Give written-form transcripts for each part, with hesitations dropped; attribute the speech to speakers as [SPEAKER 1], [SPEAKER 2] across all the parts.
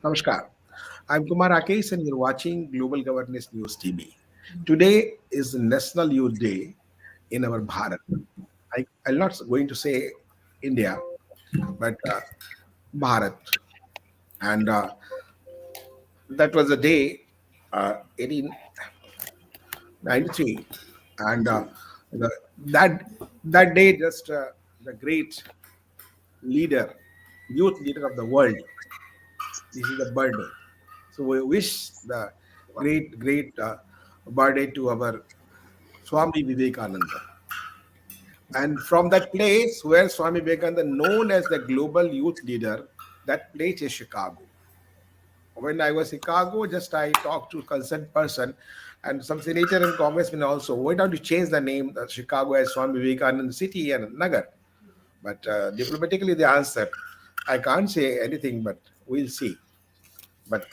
[SPEAKER 1] Namaskar. I'm Kumar Rakesh and you're watching Global Governance News TV. Today is National Youth Day in our Bharat. I'm not going to say India, but Bharat. And that was the day, 1893. And the, that, that day, just the great leader, youth leader of the world, this is the birthday. So we wish the great birthday to our Swami Vivekananda. And from that place where Swami Vivekananda, known as the global youth leader, that place is Chicago. When I was in Chicago, just I talked to a concerned person and some senator and congressman also. Why don't you change the name of Chicago as Swami Vivekananda City and Nagar? But diplomatically they answered, I can't say anything, but we'll see. But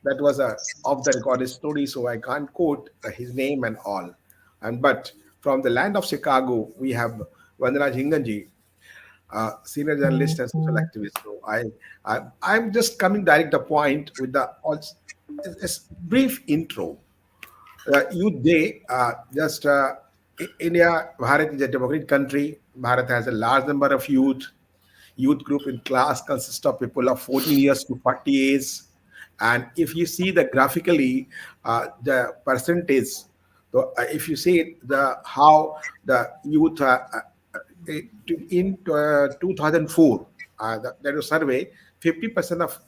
[SPEAKER 1] that was a off the record story, so I can't quote his name and all. And but from the land of Chicago, we have Vandana Hinganji, senior journalist and social activist. So I'm just coming direct the point with the brief intro. Youth Day, just India, Bharat is a democratic country. Bharat has a large number of youth. Youth group in class consists of people of 14 years to 40 years. And if you see the graphically, the percentage, so if you see the how the youth in 2004, there was a survey, 50% of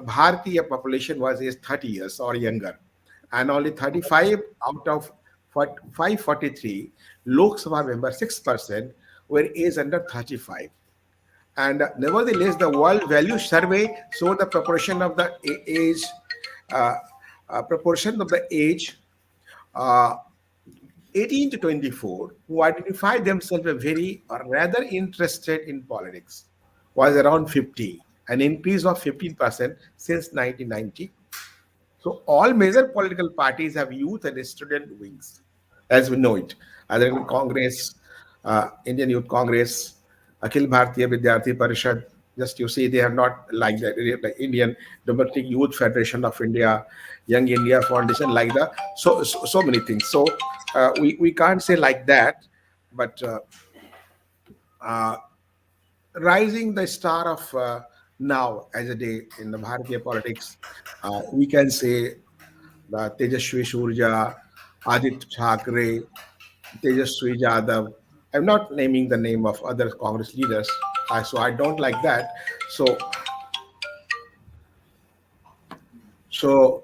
[SPEAKER 1] Bharatiya population was age 30 years or younger, and only 35 out of 543 Lok Sabha members, 6% were age under 35. And nevertheless, the World Value Survey showed the proportion of the age, uh, proportion of the age uh, 18 to 24 who identify themselves as very or rather interested in politics was around 50, an increase of 15% since 1990. So all major political parties have youth and student wings, as we know it. Other than Congress, Indian Youth Congress, Akhil Bharatiya Vidyarthi Parishad. Just you see, they are not like the Indian Democratic Youth Federation of India, Young India Foundation, like the so many things. So we can't say like that, but uh, rising the star of now as a day in the Bharatiya politics, we can say the Tejaswi Surja, Adit Thackeray, Tejaswi Jadhav. I'm not naming the name of other Congress leaders, so I don't like that. So, so,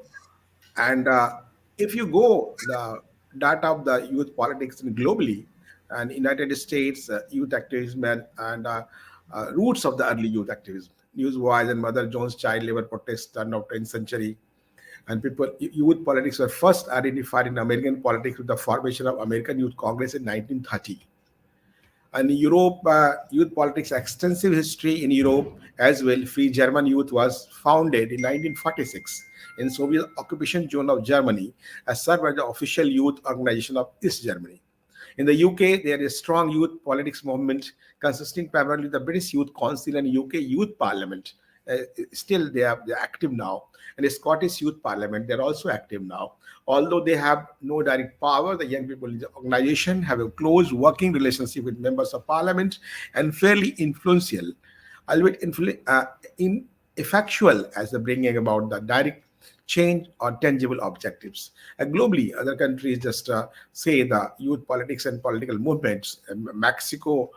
[SPEAKER 1] and if you go the data of the youth politics globally, and United States youth activism and roots of the early youth activism, Newswise and Mother Jones child labor protests turned out 10th century, and youth politics were first identified in American politics with the formation of American Youth Congress in 1930. And Europe, youth politics extensive history in Europe as well. Free German Youth was founded in 1946 in Soviet occupation zone of Germany, as served as the official youth organization of East Germany. In the UK, there is a strong youth politics movement consisting primarily of the British Youth Council and UK Youth Parliament. Still, they're active now. And the Scottish Youth Parliament, they're also active now. Although they have no direct power, the young people in the organization have a close working relationship with members of parliament and fairly influential, albeit ineffectual as the bringing about the direct change or tangible objectives. Globally, other countries just say the youth politics and political movements. Mexico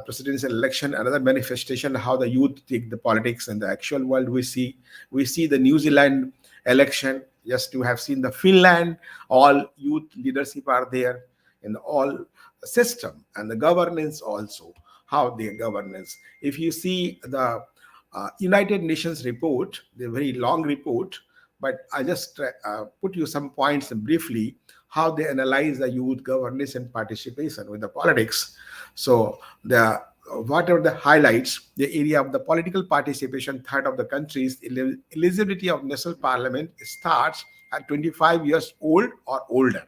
[SPEAKER 1] presidential election, another manifestation how the youth take the politics and the actual world we see the New Zealand election. Just you have seen the Finland, all youth leadership are there in all system and the governance also how their governance. If you see the United Nations report, the very long report, but I just put you some points briefly how they analyze the youth governance and participation with the politics. So the whatever the highlights, the area of the political participation, third of the countries, eligibility of national parliament starts at 25 years old or older.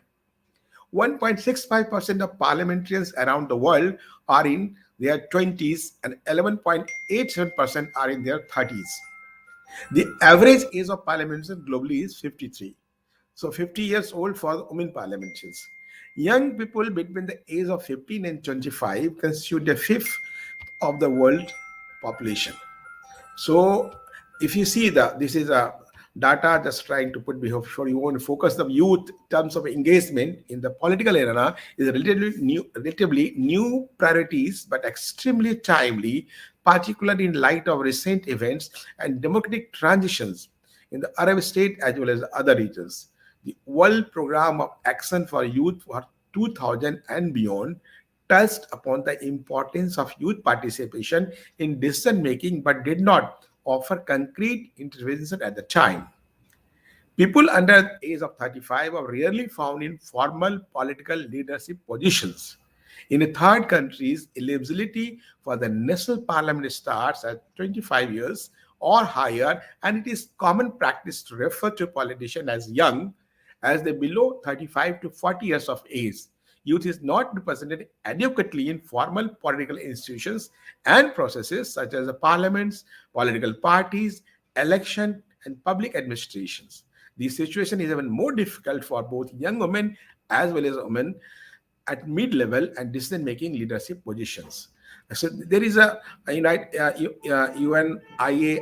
[SPEAKER 1] 1.65% of parliamentarians around the world are in their 20s and 11.87% are in their 30s. The average age of parliamentarians globally is 53. So 50 years old for women parliamentarians. Young people between the age of 15 and 25 constitute a fifth of the world population. So if you see this is a data just trying to put before you want to focus the youth in terms of engagement in the political arena is relatively new priorities, but extremely timely, particularly in light of recent events and democratic transitions in the Arab state as well as other regions. The World Program of Action for Youth for 2000 and beyond touched upon the importance of youth participation in decision making but did not offer concrete interventions at the time. People under the age of 35 are rarely found in formal political leadership positions. In third countries, eligibility for the national parliament starts at 25 years or higher, and it is common practice to refer to politicians as young as they below 35 to 40 years of age. Youth is not represented adequately in formal political institutions and processes such as the parliaments, political parties, election, and public administrations. The situation is even more difficult for both young women as well as women at mid-level and decision-making leadership positions. So there is a UNIA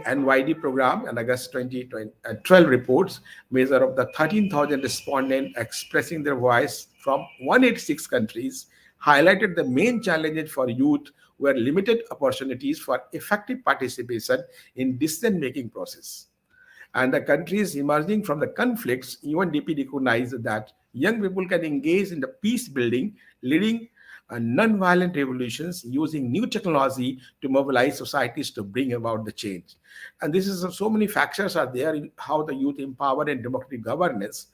[SPEAKER 1] NYD program in August 2012 reports measure of the 13,000 respondents expressing their voice from 186 countries highlighted the main challenges for youth were limited opportunities for effective participation in decision-making process and the countries emerging from the conflicts, UNDP recognized that young people can engage in the peace building, leading non-violent revolutions using new technology to mobilize societies to bring about the change. And this is so many factors are there in how the youth empowered and democratic governance.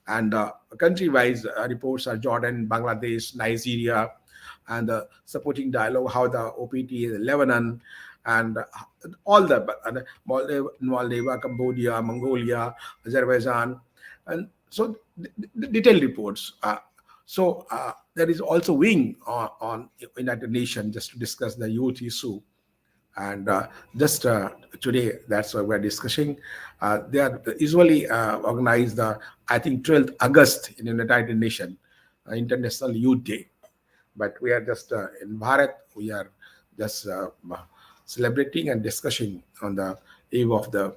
[SPEAKER 1] And country-wise reports are Jordan, Bangladesh, Nigeria, and the supporting dialogue, how the OPT is Lebanon, and all the Moldova, Cambodia, Mongolia, Azerbaijan, and so detailed reports. There is also wing on United Nations just to discuss the youth issue, and just today that's what we're discussing. They are usually organized the I think 12th August in United Nations International Youth Day, but we are just in Bharat. We are just celebrating and discussing on the eve of the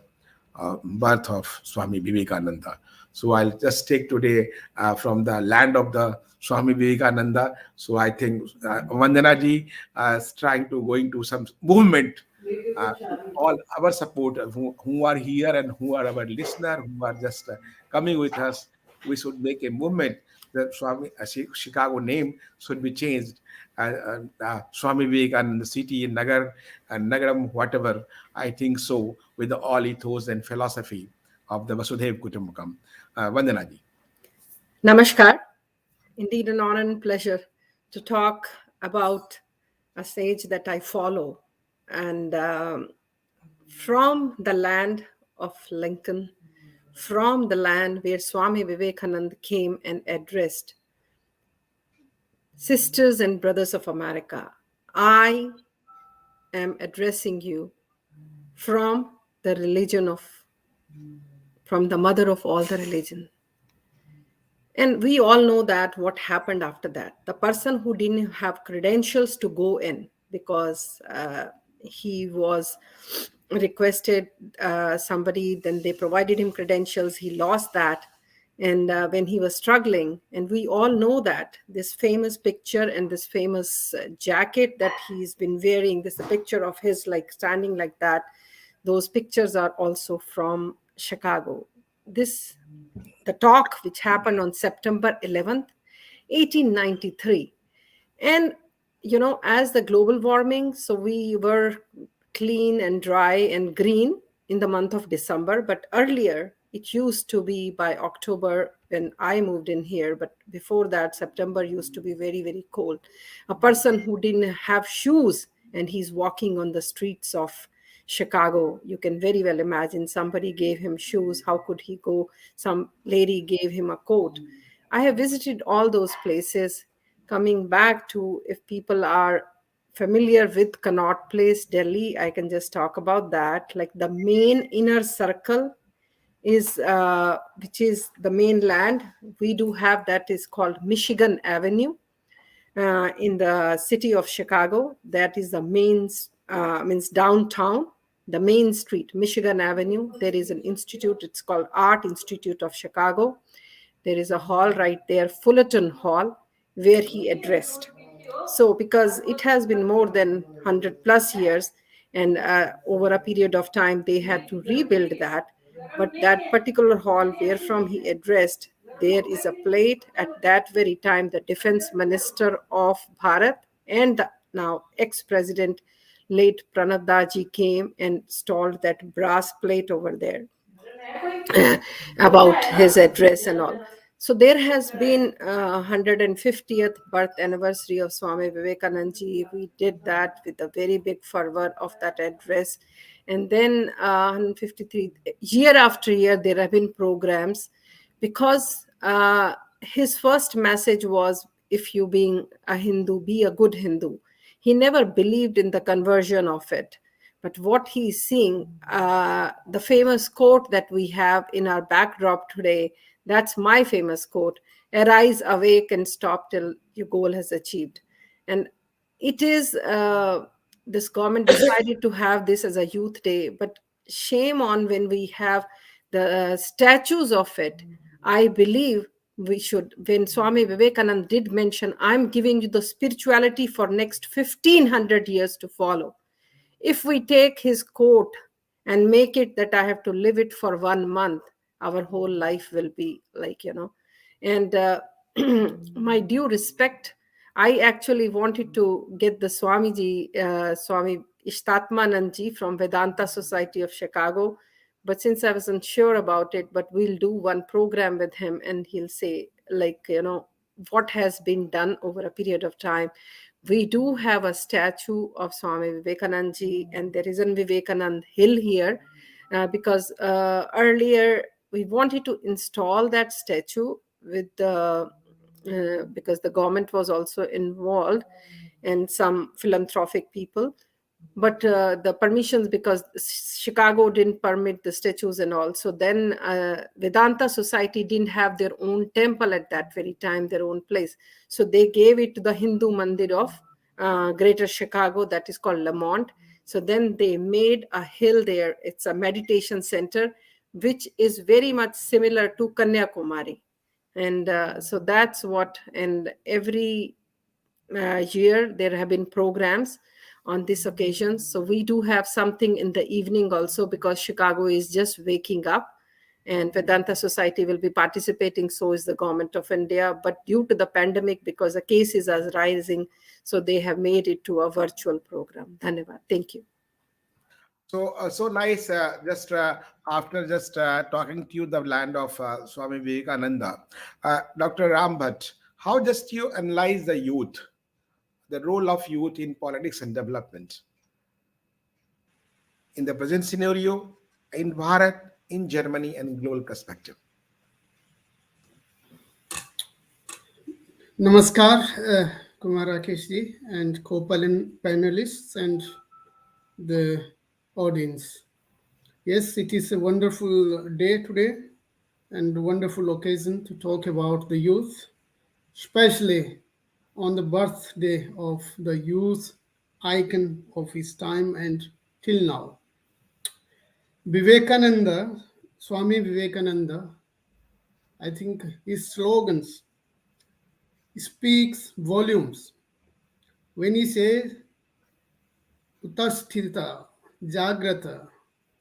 [SPEAKER 1] birth of Swami Vivekananda. So I'll just take today from the land of the Swami Vivekananda. So I think Vandana ji is trying to go into some movement. All our support who are here and who are our listener who are just coming with us, we should make a movement. The Swami Chicago name should be changed. Swami Vivekananda city in Nagar and Nagaram, whatever. I think so, with all ethos and philosophy of the Vasudev Kutumbakam. Vandana ji.
[SPEAKER 2] Namaskar. Indeed, an honor and pleasure to talk about a sage that I follow. And from the land of Lincoln, from the land where Swami Vivekananda came and addressed sisters and brothers of America, I am addressing you from the religion of, from the mother of all the religion. And we all know that what happened after that. The person who didn't have credentials to go in because he was requested somebody, then they provided him credentials. He lost that. And when he was struggling, and we all know that this famous picture and this famous jacket that he's been wearing, this a picture of his like standing like that. Those pictures are also from Chicago. The talk which happened on September 11th, 1893. And, as the global warming, so we were clean and dry and green in the month of December. But earlier, it used to be by October when I moved in here. But before that, September used to be very, very cold. A person who didn't have shoes and he's walking on the streets of Chicago. You can very well imagine somebody gave him shoes. How could he go? Some lady gave him a coat. I have visited all those places. Coming back to if people are familiar with Connaught Place, Delhi, I can just talk about that. Like the main inner circle is, which is the mainland. We do have that is called Michigan Avenue in the city of Chicago. That is the main, means downtown, the main street, Michigan Avenue. There is an institute. It's called Art Institute of Chicago. There is a hall right there, Fullerton Hall, where he addressed. So, because it has been more than 100 plus years, and over a period of time, they had to rebuild that. But that particular hall where from he addressed, there is a plate at that very time. The defense minister of Bharat and the now ex-president late Pranab Daji came and installed that brass plate over there about his address and all. So there has been 150th birth anniversary of Swami Vivekanand ji. We did that with a very big fervor of that address. And then 153, year after year, there have been programs because his first message was, if you being a Hindu, be a good Hindu. He never believed in the conversion of it. But what he's seeing, the famous quote that we have in our backdrop today, that's my famous quote: arise, awake, and stop till your goal has achieved. And it is, this government decided to have this as a youth day, but shame on when we have the statues of it. I believe we should, when Swami Vivekanand did mention, I'm giving you the spirituality for next 1500 years to follow. If we take his quote and make it that I have to live it for 1 month, our whole life will be like. And my due respect, I actually wanted to get the Swamiji, Swami Ishtatmanandji from Vedanta Society of Chicago. But since I wasn't sure about it, but we'll do one program with him and he'll say, what has been done over a period of time. We do have a statue of Swami Vivekanandji, and there is a Vivekanand Hill here, because earlier we wanted to install that statue with the, because the government was also involved and some philanthropic people. But the permissions, because Chicago didn't permit the statues and all, so then Vedanta Society didn't have their own temple at that very time, their own place, so they gave it to the Hindu mandir of greater Chicago, that is called Lamont. So then they made a hill there. It's a meditation center which is very much similar to Kanyakumari. And so that's what, and every year there have been programs on this occasion. So we do have something in the evening also, because Chicago is just waking up, and Vedanta Society will be participating, so is the government of India. But due to the pandemic, because the cases are rising, so they have made it to a virtual program. Dhanyavad. Thank you.
[SPEAKER 1] So nice. Just after just talking to you, the land of Swami Vivekananda, Dr. Rambhat, how just you analyze the youth, the role of youth in politics and development in the present scenario, in Bharat, in Germany, and global perspective?
[SPEAKER 3] Namaskar, Kumar Rakeshji and co-panelists and the audience. Yes, it is a wonderful day today and a wonderful occasion to talk about the youth, especially on the birthday of the youth icon of his time and till now. Vivekananda, Swami Vivekananda, I think his slogans speaks volumes. When he says Utasthita, Jagrata,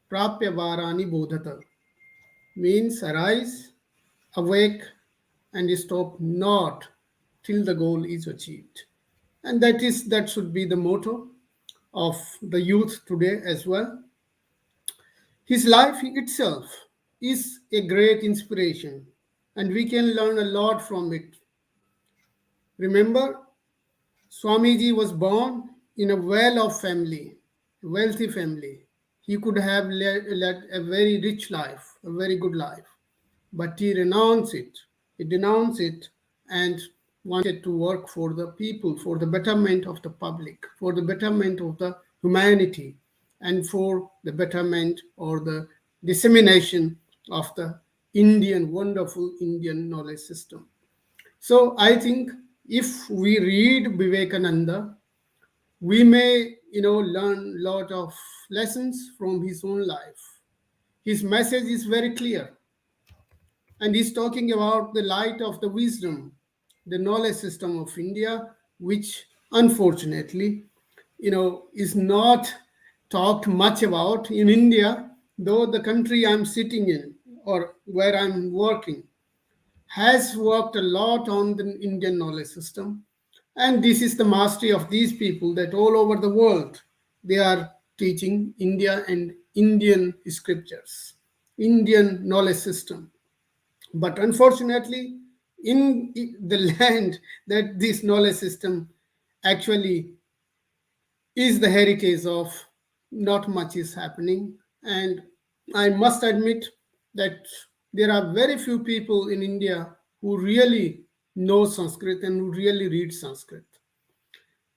[SPEAKER 3] Prapya Varani Bodhata, means arise, awake, and stop not till the goal is achieved. And that should be the motto of the youth today as well. His life itself is a great inspiration, and we can learn a lot from it. Remember, Swamiji was born in a well-off family, a wealthy family. He could have led a very rich life, a very good life, but he renounced it. He denounced it and wanted to work for the people, for the betterment of the public, for the betterment of the humanity, and for the betterment or the dissemination of the Indian, wonderful Indian knowledge system. So I think if we read Vivekananda, we may, learn a lot of lessons from his own life. His message is very clear, and he's talking about the light of the wisdom, the knowledge system of India, which unfortunately, is not talked much about in India, though the country I'm sitting in or where I'm working has worked a lot on the Indian knowledge system. And this is the mastery of these people that all over the world they are teaching India and Indian scriptures, Indian knowledge system. But unfortunately, in the land that this knowledge system actually is the heritage of, not much is happening. And I must admit that there are very few people in India who really know Sanskrit and who really read Sanskrit.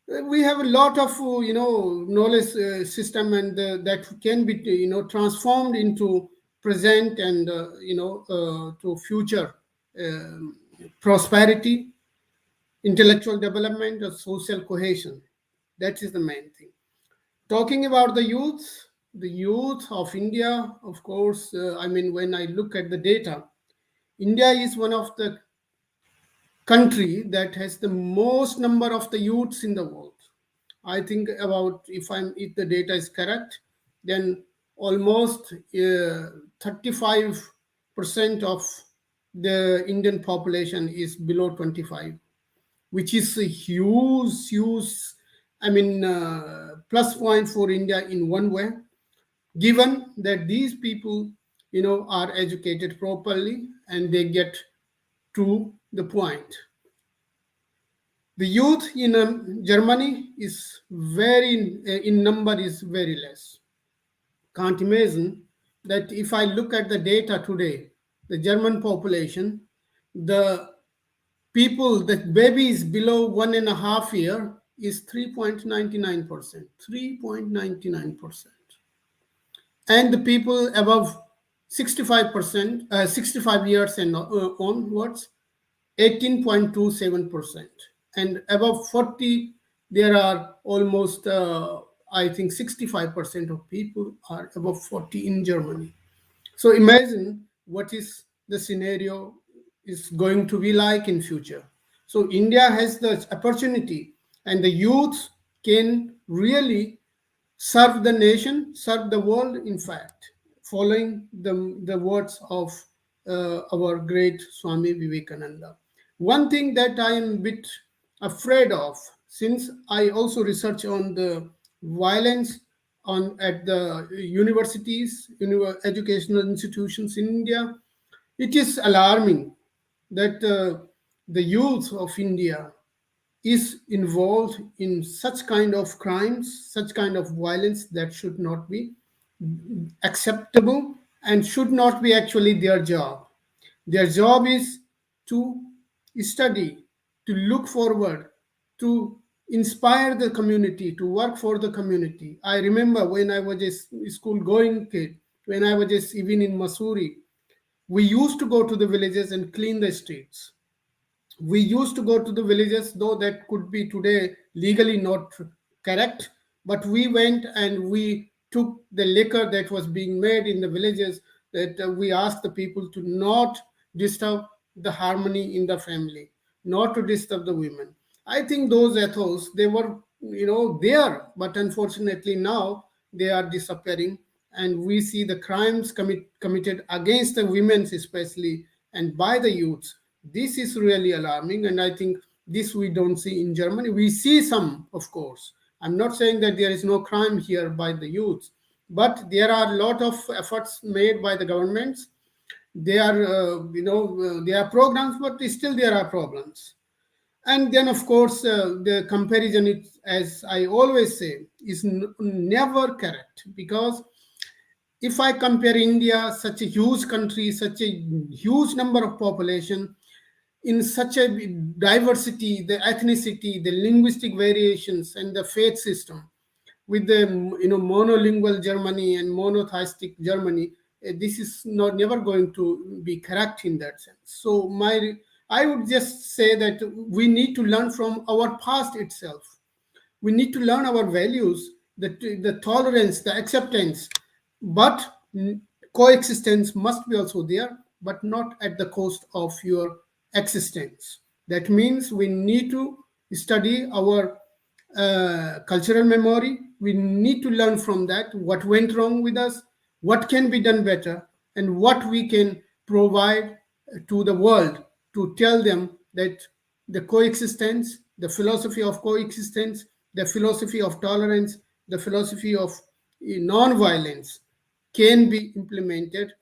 [SPEAKER 3] We have a lot of knowledge system, and that can be transformed into present and to future um, prosperity, intellectual development, or social cohesion. That is the main thing. Talking about the youth of India, of course, when I look at the data, India is one of the country that has the most number of the youths in the world. I think about, if the data is correct, then almost 35% of the Indian population is below 25, which is a huge, plus point for India in one way, given that these people, are educated properly and they get to the point. The youth in Germany is very, in number is very less. Can't imagine that if I look at the data today, the German population, the people, the babies below 1.5 year is 3.99%. 3.99%. And the people above 65%, 65 years and onwards, 18.27%. And above 40, there are almost, I think, 65% of people are above 40 in Germany. So imagine what is the scenario is going to be like in future. So India has the opportunity, and the youth can really serve the nation, serve the world, in fact, following the words of our great Swami Vivekananda. One thing that I am a bit afraid of, since I also research on the violence on at the universities, educational institutions in India, it is alarming that the youth of India is involved in such kind of crimes, such kind of violence that should not be acceptable and should not be actually their job. Their job is to study, to look forward, to inspire the community, to work for the community. I remember when I was a school going kid, when I was just even in Missouri, we used to go to the villages and clean the streets. We used to go to the villages, though that could be today legally not correct, but we went and we took the liquor that was being made in the villages, that we asked the people to not disturb the harmony in the family, not to disturb the women. I think those ethos, they were there, but unfortunately now they are disappearing, and we see the crimes committed against the women especially, and by the youths. This is really alarming, and I think this we don't see in Germany. We see some, of course. I'm not saying that there is no crime here by the youth, but there are a lot of efforts made by the governments. There are programs, but still there are problems. And then, of course, the comparison, as I always say, is never correct, because if I compare India, such a huge country, such a huge number of population, in such a diversity, the ethnicity, the linguistic variations, and the faith system, with the monolingual Germany and monotheistic Germany, this is not never going to be correct in that sense. So I would just say that we need to learn from our past itself. We need to learn our values, the tolerance, the acceptance, but coexistence must be also there, but not at the cost of your existence. That means we need to study our cultural memory. We need to learn from that what went wrong with us, what can be done better, and what we can provide to the world to tell them that the coexistence, the philosophy of coexistence, the philosophy of tolerance, the philosophy of non-violence can be implemented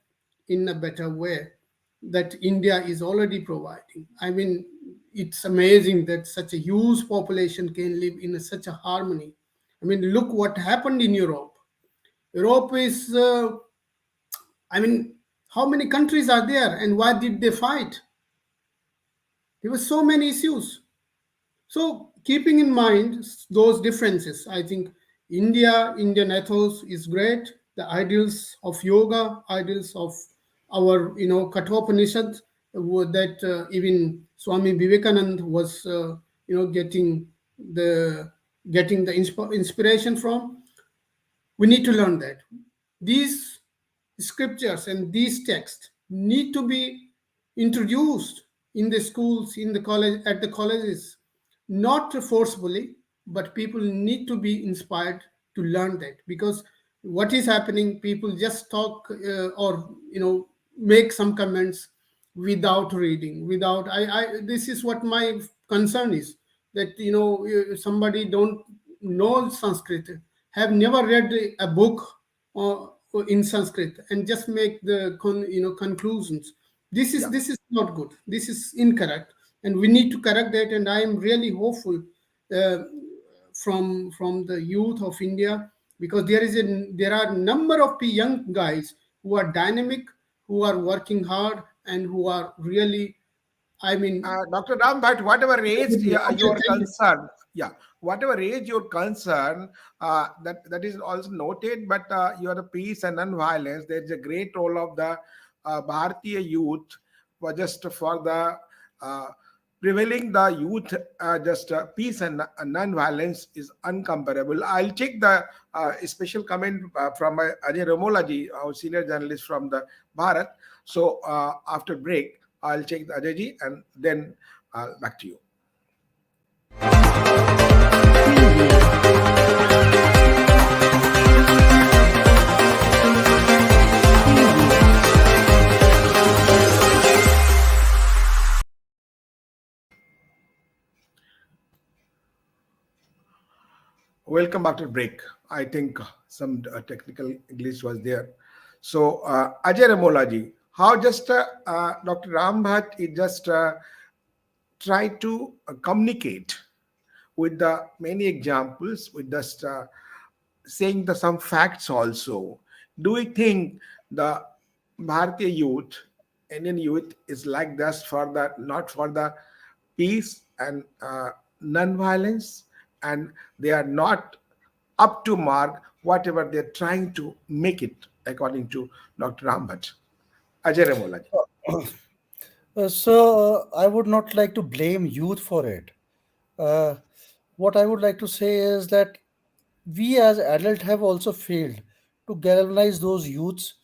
[SPEAKER 3] in a better way that India is already providing. I mean, it's amazing that such a huge population can live in such a harmony. I mean, look what happened in Europe. Europe is, I mean, how many countries are there and why did they fight? There were so many issues. So, keeping in mind those differences, I think Indian ethos is great. The ideals of yoga, ideals of our, Kathopanishad, that even Swami Vivekananda was, getting the inspiration from. We need to learn that these scriptures and these texts need to be introduced in the schools, in the college, at the colleges, not forcefully, but people need to be inspired to learn that, because what is happening, people just talk, or make some comments without reading, without I this is what my concern is, that somebody don't know Sanskrit, have never read a book in Sanskrit, and just make the conclusions. This is
[SPEAKER 1] Yeah.
[SPEAKER 3] this is not good. This is incorrect, and we need to correct that. And I am really hopeful uh, from the youth of India, because there are a number of young guys who are dynamic, who are working hard, and who are really, I mean,
[SPEAKER 1] Dr. Ram, but whatever age
[SPEAKER 3] okay,
[SPEAKER 1] you're
[SPEAKER 3] thank you.
[SPEAKER 1] concerned, yeah, whatever age you're concerned, that is also noted. But your peace and non-violence, there is a great role of the Bharatiya youth for just for the uh, prevailing the youth. Just peace and non-violence is uncomparable. I'll check the special comment from Ajay Romolaji, our senior journalist from the Bharat. So after break, I'll check the Ajayji and then back to you. Welcome after break. I think some technical glitch was there. So Ajay Ramolaji, how just Dr. Ram Bhatt is just try to communicate with the many examples, with just saying the some facts also. Do we think the Bharatiya youth, Indian youth, is like this for the not for the peace and non-violence, and they are not up to mark whatever they're trying to make it according to Dr. Rambat. Ajay Ramolaji.
[SPEAKER 4] I would not like to blame youth for it. Uh, what I would like to say is that we as adults have also failed to galvanize those youths.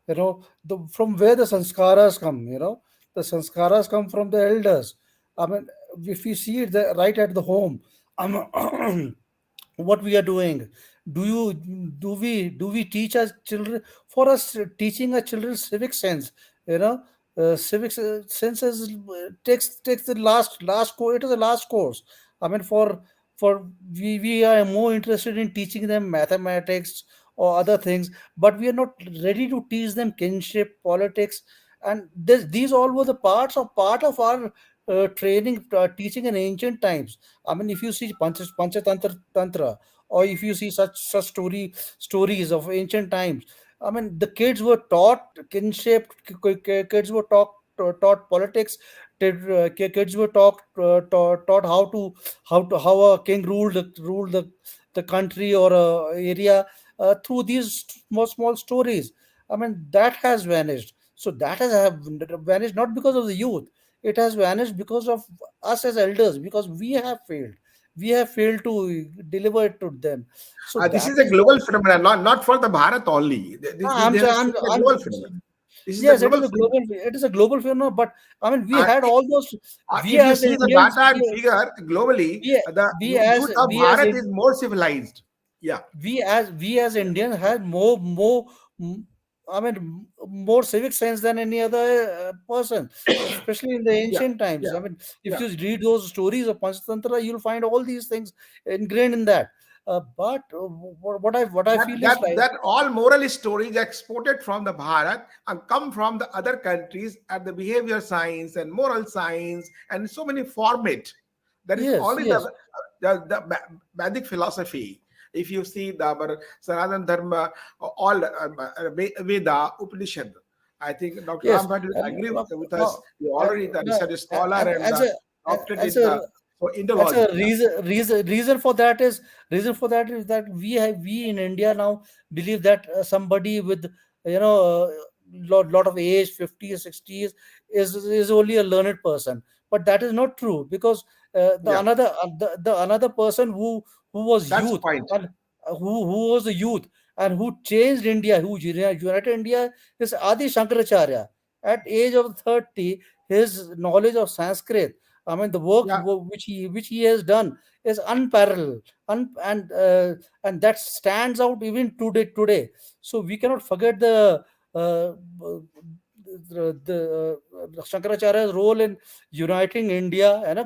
[SPEAKER 4] From where the sanskaras come. The sanskaras come from the elders. I mean, if we see it right at the home, what we are doing, do we teach our children? For us, teaching our children civic sense, you know civic sense takes the last course. It is the last course. I mean, for we are more interested in teaching them mathematics or other things, but we are not ready to teach them kinship, politics, and these all were the part of our training, teaching in ancient times. I mean, if you see Panchatantra, or if you see such stories of ancient times, I mean, the kids were taught kinship, kids were taught politics Kids were taught how a king ruled the country or area through these small stories. I mean, that has vanished. So that has have vanished not because of the youth. It has vanished because of us as elders, because we have failed. We have failed to deliver it to them. So
[SPEAKER 1] This
[SPEAKER 4] that
[SPEAKER 1] is a
[SPEAKER 4] is what.
[SPEAKER 1] global phenomenon, not for the Bharat only.
[SPEAKER 4] I'm,
[SPEAKER 1] This
[SPEAKER 4] sa-
[SPEAKER 1] is a
[SPEAKER 4] I'm
[SPEAKER 1] global phenomenon. This is a
[SPEAKER 4] Yes, it
[SPEAKER 1] global
[SPEAKER 4] is a
[SPEAKER 1] phenomenon.
[SPEAKER 4] global phenomenon. But I mean, we
[SPEAKER 1] Uh,
[SPEAKER 4] had all those. We
[SPEAKER 1] if you
[SPEAKER 4] as
[SPEAKER 1] see the
[SPEAKER 4] Indians,
[SPEAKER 1] data and figure globally,
[SPEAKER 4] we,
[SPEAKER 1] the
[SPEAKER 4] we as
[SPEAKER 1] youth of
[SPEAKER 4] we as
[SPEAKER 1] Bharat is more civilized. Yeah,
[SPEAKER 4] we as Indians had mm, I mean, more civic sense than any other person, especially in the
[SPEAKER 1] yeah,
[SPEAKER 4] ancient times.
[SPEAKER 1] yeah,
[SPEAKER 4] I mean, if
[SPEAKER 1] yeah.
[SPEAKER 4] you read those stories of Panchatantra, you'll find all these things ingrained in that. But what I
[SPEAKER 1] That
[SPEAKER 4] feel is
[SPEAKER 1] that
[SPEAKER 4] like,
[SPEAKER 1] that all moral stories exported from the Bharat and come from the other countries at the behavior science and moral science and so many format. That is
[SPEAKER 4] yes,
[SPEAKER 1] only
[SPEAKER 4] yes,
[SPEAKER 1] Vedic philosophy. If you see the our Sanatana Dharma, all Veda, Upanishad, I think Dr.
[SPEAKER 4] yes.
[SPEAKER 1] Rambhat will
[SPEAKER 4] And,
[SPEAKER 1] agree with
[SPEAKER 4] uh,
[SPEAKER 1] us. You already the
[SPEAKER 4] no,
[SPEAKER 1] research scholar and
[SPEAKER 4] as
[SPEAKER 1] the
[SPEAKER 4] a
[SPEAKER 1] doctorate
[SPEAKER 4] as
[SPEAKER 1] in
[SPEAKER 4] a
[SPEAKER 1] the so
[SPEAKER 4] That's
[SPEAKER 1] Indology.
[SPEAKER 4] a
[SPEAKER 1] Yeah,
[SPEAKER 4] reason for that is that we in India now believe that somebody with lot of age, 50s, 60s, is only a learned person. But that is not true, because
[SPEAKER 1] yeah.
[SPEAKER 4] the another person who was
[SPEAKER 1] That's the
[SPEAKER 4] youth,
[SPEAKER 1] point.
[SPEAKER 4] and who was the youth, and who changed India, who united India, is Adi Shankaracharya. At age of 30, his knowledge of Sanskrit, I mean, the work
[SPEAKER 1] Yeah.
[SPEAKER 4] which he has done is unparalleled, and that stands out even today. So we cannot forget Shankaracharya's role in uniting India. And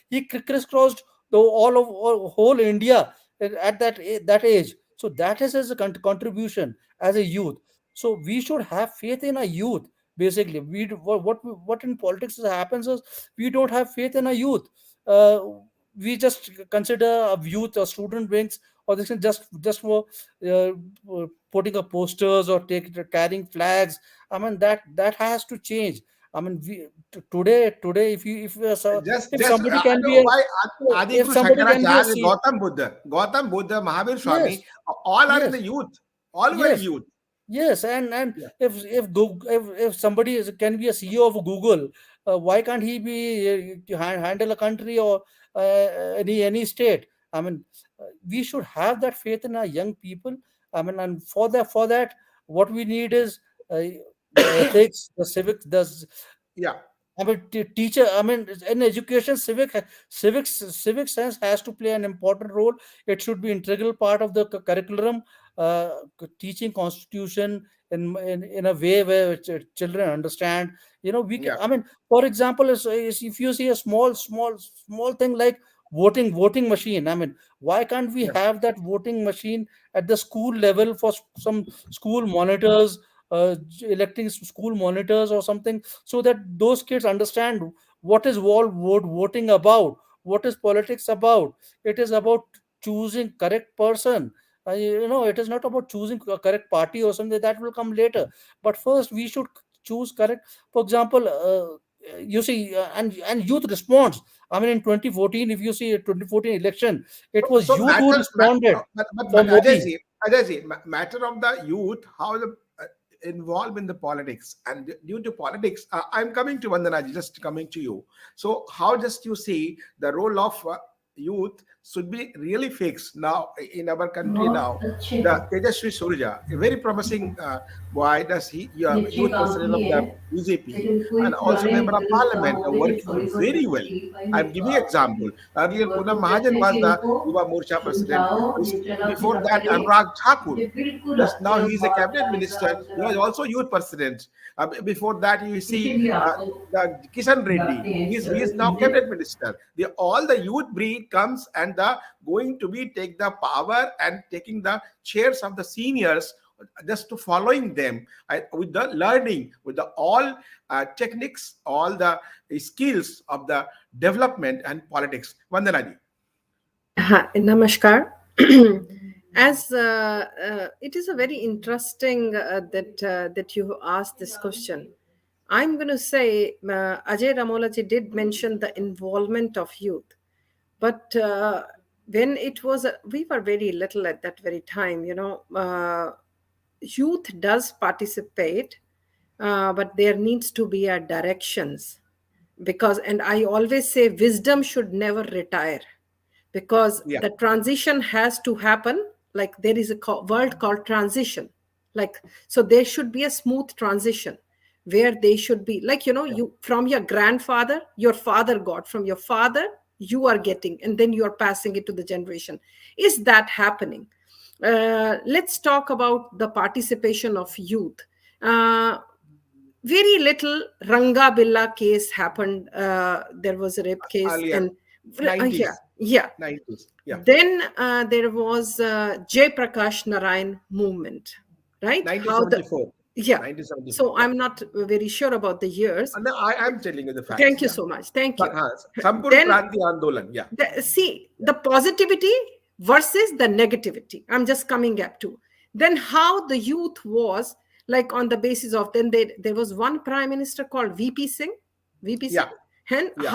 [SPEAKER 4] he crisscrossed all whole India at that age. So that is his contribution as a youth. So we should have faith in a youth. Basically, what in politics happens is we don't have faith in a youth. Uh, we just consider a youth or student wings, or this is just for uh, putting up posters or carrying flags. I mean, that has to change. I mean, today, if
[SPEAKER 1] Just
[SPEAKER 4] somebody
[SPEAKER 1] I
[SPEAKER 4] can
[SPEAKER 1] know
[SPEAKER 4] be a
[SPEAKER 1] why
[SPEAKER 4] if
[SPEAKER 1] Adiguru
[SPEAKER 4] somebody can be a
[SPEAKER 1] Shankaracharya,
[SPEAKER 4] C.
[SPEAKER 1] Gautam Buddha, Mahavir
[SPEAKER 4] Yes,
[SPEAKER 1] Swami, all are in
[SPEAKER 4] yes,
[SPEAKER 1] the youth. All were
[SPEAKER 4] yes.
[SPEAKER 1] youth.
[SPEAKER 4] Yes, and
[SPEAKER 1] Yeah,
[SPEAKER 4] if somebody can be a CEO of Google, why can't he be to handle a country or any state? I mean, we should have that faith in our young people. I mean, and for that, what we need is the ethics, the civic,
[SPEAKER 1] yeah,
[SPEAKER 4] I mean, teacher. I mean, in education, civic sense has to play an important role. It should be integral part of the curriculum. Teaching Constitution in a way where children understand. We can.
[SPEAKER 1] yeah,
[SPEAKER 4] I mean, for example, if you see a small thing like voting machine. I mean, why can't we
[SPEAKER 1] yeah,
[SPEAKER 4] have that voting machine at the school level for some school monitors, electing school monitors or something, so that those kids understand what is voting about, what is politics about. It is about choosing correct person. It is not about choosing a correct party or something that will come later. But first we should choose correct. For example, you see, and youth response. I mean, in 2014, if you see a 2014 election, it was
[SPEAKER 1] so
[SPEAKER 4] youth who responded for
[SPEAKER 1] but
[SPEAKER 4] Modi.
[SPEAKER 1] matter of the youth, how the involved in the politics, and due to politics, I'm coming to Vandana, just coming to you. So how just you see the role of youth should be really fixed now in our country
[SPEAKER 5] बहुत
[SPEAKER 1] now.
[SPEAKER 5] अच्छे
[SPEAKER 1] The
[SPEAKER 5] हो
[SPEAKER 1] Tejasvi Surja, a very promising boy, does he
[SPEAKER 5] ये अच्छे
[SPEAKER 1] youth
[SPEAKER 5] काम
[SPEAKER 1] president of
[SPEAKER 5] किए
[SPEAKER 1] the
[SPEAKER 5] हैं
[SPEAKER 1] BJP
[SPEAKER 5] लेकिन कोई
[SPEAKER 1] and also
[SPEAKER 5] पुराने
[SPEAKER 1] member of
[SPEAKER 5] गलत काम
[SPEAKER 1] parliament,
[SPEAKER 5] होते थे
[SPEAKER 1] working
[SPEAKER 5] sorry for the
[SPEAKER 1] very well.
[SPEAKER 5] तकलीफ
[SPEAKER 1] I'm giving example. Earlier,
[SPEAKER 5] और वो
[SPEAKER 1] Poonam Mahajan
[SPEAKER 5] कहते हैं
[SPEAKER 1] was
[SPEAKER 5] कि
[SPEAKER 1] the
[SPEAKER 5] इनको
[SPEAKER 1] Yuva Morcha president.
[SPEAKER 5] समझाओ ये चला
[SPEAKER 1] Before
[SPEAKER 5] फिरा
[SPEAKER 1] that,
[SPEAKER 5] करे
[SPEAKER 1] Anurag Thakur.
[SPEAKER 5] ये बिल्कुल
[SPEAKER 1] Just now,
[SPEAKER 5] अपने
[SPEAKER 1] he is a
[SPEAKER 5] बाप
[SPEAKER 1] cabinet minister.
[SPEAKER 5] दादा
[SPEAKER 1] He was
[SPEAKER 5] वगैरह
[SPEAKER 1] also youth president. Before that, you see
[SPEAKER 5] इसीलिए आपको
[SPEAKER 1] the Kishan Reddy.
[SPEAKER 5] लगते हैं
[SPEAKER 1] He is now
[SPEAKER 5] चीजें
[SPEAKER 1] cabinet minister. All the youth breed comes and the going to be take the power and taking the chairs of the seniors, just to following them with the learning, with the all techniques, all the skills of the development and politics. Vandanaji.
[SPEAKER 2] Namaskar. As it is a very interesting that you asked this question. I'm going to say Ajay Ramolaji did mention the involvement of youth, but when it was, we were very little at that very time, youth does participate, but there needs to be a directions, because, and I always say wisdom should never retire, because
[SPEAKER 1] Yeah,
[SPEAKER 2] the transition has to happen. Like there is a word called transition, like, so there should be a smooth transition where they should be like,
[SPEAKER 1] yeah,
[SPEAKER 2] you from your grandfather, your father got, from your father you are getting, and then you are passing it to the generation. Is that happening? Let's talk about the participation of youth. uh, Very little Ranga Billa case happened. There was a rape case,
[SPEAKER 1] earlier,
[SPEAKER 2] and yeah,
[SPEAKER 1] 90s,
[SPEAKER 2] yeah.
[SPEAKER 1] 90s. Yeah,
[SPEAKER 2] Then there was Jay Prakash Narayan movement, right? How the
[SPEAKER 1] 1974.
[SPEAKER 2] yeah.
[SPEAKER 1] 1974.
[SPEAKER 2] So
[SPEAKER 1] Yeah.
[SPEAKER 2] I'm not very sure about the years.
[SPEAKER 1] And then I'm telling you the facts.
[SPEAKER 2] Thank you
[SPEAKER 1] Yeah.
[SPEAKER 2] so much. Thank you.
[SPEAKER 1] Sampurn
[SPEAKER 2] Then
[SPEAKER 1] Kranti Andolan. Yeah.
[SPEAKER 2] see
[SPEAKER 1] Yeah.
[SPEAKER 2] the positivity versus the negativity. I'm just coming up to then how the youth was, like on the basis of, then there was one prime minister called VP Singh, VP Singh,
[SPEAKER 1] Yeah.
[SPEAKER 2] and
[SPEAKER 1] Yeah.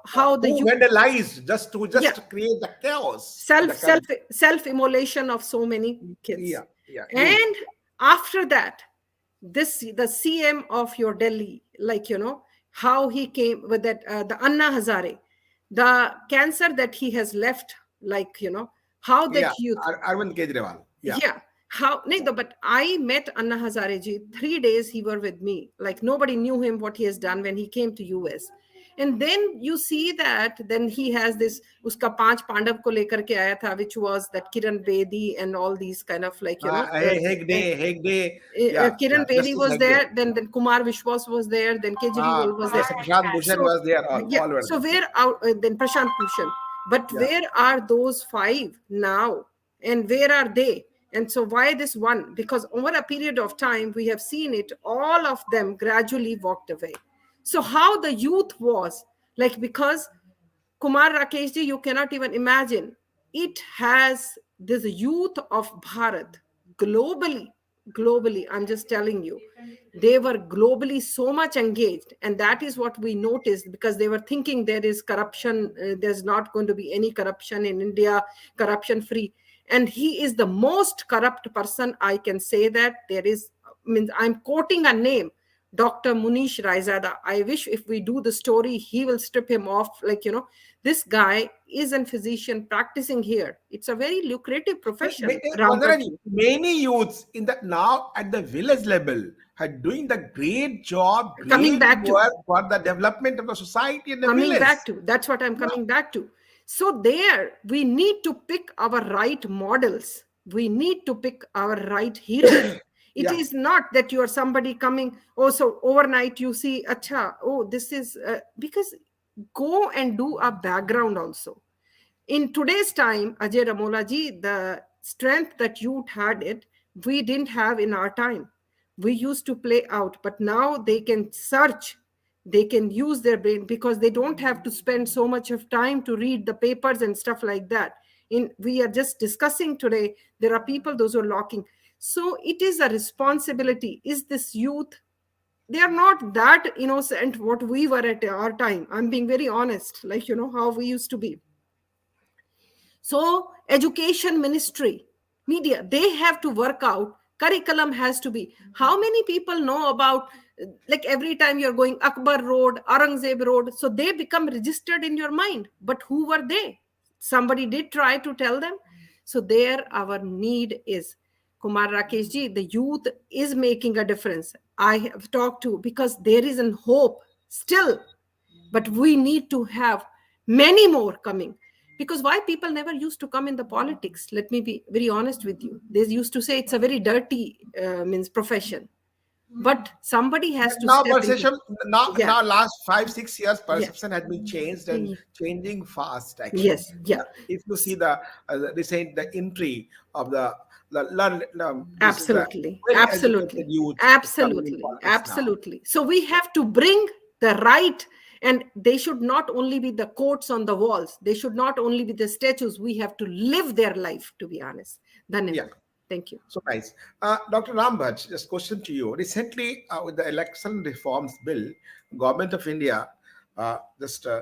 [SPEAKER 2] how the
[SPEAKER 1] Who
[SPEAKER 2] youth,
[SPEAKER 1] vandalized just to
[SPEAKER 2] yeah,
[SPEAKER 1] create the chaos in
[SPEAKER 2] self
[SPEAKER 1] the
[SPEAKER 2] self
[SPEAKER 1] country.
[SPEAKER 2] self immolation of so many kids.
[SPEAKER 1] Yeah. Yeah. Youth.
[SPEAKER 2] And after that, this the CM of your Delhi, like, how he came with that, the Anna Hazare, the cancer that he has left, like, how
[SPEAKER 1] Yeah.
[SPEAKER 2] that youth,
[SPEAKER 1] Arvind Kejriwal. Yeah.
[SPEAKER 2] yeah, how no, but I met Anna Hazare ji, 3 days he were with me, like nobody knew him, what he has done when he came to US. And then you see that then he has this, uska panch pandav ko lekar ke aaya tha, which was that Kiran Bedi and all these kind of, like, and
[SPEAKER 1] Hegde. Yeah. Yeah.
[SPEAKER 2] Kiran Bedi
[SPEAKER 1] Justice
[SPEAKER 2] was
[SPEAKER 1] Hegde.
[SPEAKER 2] there, then Kumar Vishwas was there, then Kejriwal was there.
[SPEAKER 1] Yes, Prashant Bhushan
[SPEAKER 2] So
[SPEAKER 1] was there.
[SPEAKER 2] yeah,
[SPEAKER 1] All were
[SPEAKER 2] so
[SPEAKER 1] there.
[SPEAKER 2] where out then Prashant Bhushan, but
[SPEAKER 1] Yeah.
[SPEAKER 2] where are those five now, and where are they? And so why this one? Because over a period of time we have seen it, all of them gradually walked away. So how the youth was, like, because Kumar Rakeshji, you cannot even imagine. It has this youth of Bharat globally, globally. I'm just telling you, they were globally so much engaged, and that is what we noticed, because they were thinking there is corruption. There's not going to be any corruption in India, corruption free. And he is the most corrupt person. I can say that there is. Means I'm quoting a name. Dr. Munish Raizada. I wish if we do the story, he will strip him off. Like, this guy is a physician practicing here. It's a very lucrative profession.
[SPEAKER 1] Vandarani,
[SPEAKER 2] Rampatli.
[SPEAKER 1] many youths in the now at the village level are doing the great job,
[SPEAKER 2] Coming
[SPEAKER 1] great
[SPEAKER 2] back to,
[SPEAKER 1] work for the development of the society in the
[SPEAKER 2] coming
[SPEAKER 1] village.
[SPEAKER 2] back to, that's what I'm coming back to. So there, we need to pick our right models. We need to pick our right heroes. It
[SPEAKER 1] Yeah.
[SPEAKER 2] is not that you are somebody coming, oh, so overnight you see, acha, oh, this is, because go and do a background also. In today's time, Ajay Ramola ji, the strength that you had it, we didn't have in our time. We used to play out, but now they can search, they can use their brain, because they don't have to spend so much of time to read the papers and stuff like that. We are just discussing today, there are people, those who are locking. So it is a responsibility. Is this youth, they are not that innocent what we were at our time. I'm being very honest, like, how we used to be. So education ministry, media, they have to work out, curriculum has to be, how many people know about, like, every time you're going Akbar Road, Aurangzeb Road, so they become registered in your mind, but who were they? Somebody did try to tell them. So there our need is, Kumar Rakesh ji, the youth is making a difference. I have talked to, because there is an hope still, but we need to have many more coming. Because why people never used to come in the politics, let me be very honest with you, they used to say it's a very dirty means profession, but somebody has to
[SPEAKER 1] Now
[SPEAKER 2] step into.
[SPEAKER 1] perception,
[SPEAKER 2] Yeah,
[SPEAKER 1] now last 5-6 years
[SPEAKER 2] yeah,
[SPEAKER 1] perception has been changed and changing fast actually.
[SPEAKER 2] yes, yeah,
[SPEAKER 1] If you see the recent the entry of this is the
[SPEAKER 2] absolutely,
[SPEAKER 1] well educated
[SPEAKER 2] absolutely,
[SPEAKER 1] youth is coming in
[SPEAKER 2] absolutely,
[SPEAKER 1] politics now.
[SPEAKER 2] absolutely. So we have to bring the right, and they should not only be the quotes on the walls, they should not only be the statues, we have to live their life, to be honest.
[SPEAKER 1] Yeah.
[SPEAKER 2] Dhanyavad. Thank you.
[SPEAKER 1] So nice. Dr. Rambhaj, just question to you. Recently, with the election reforms bill, Government of India just uh,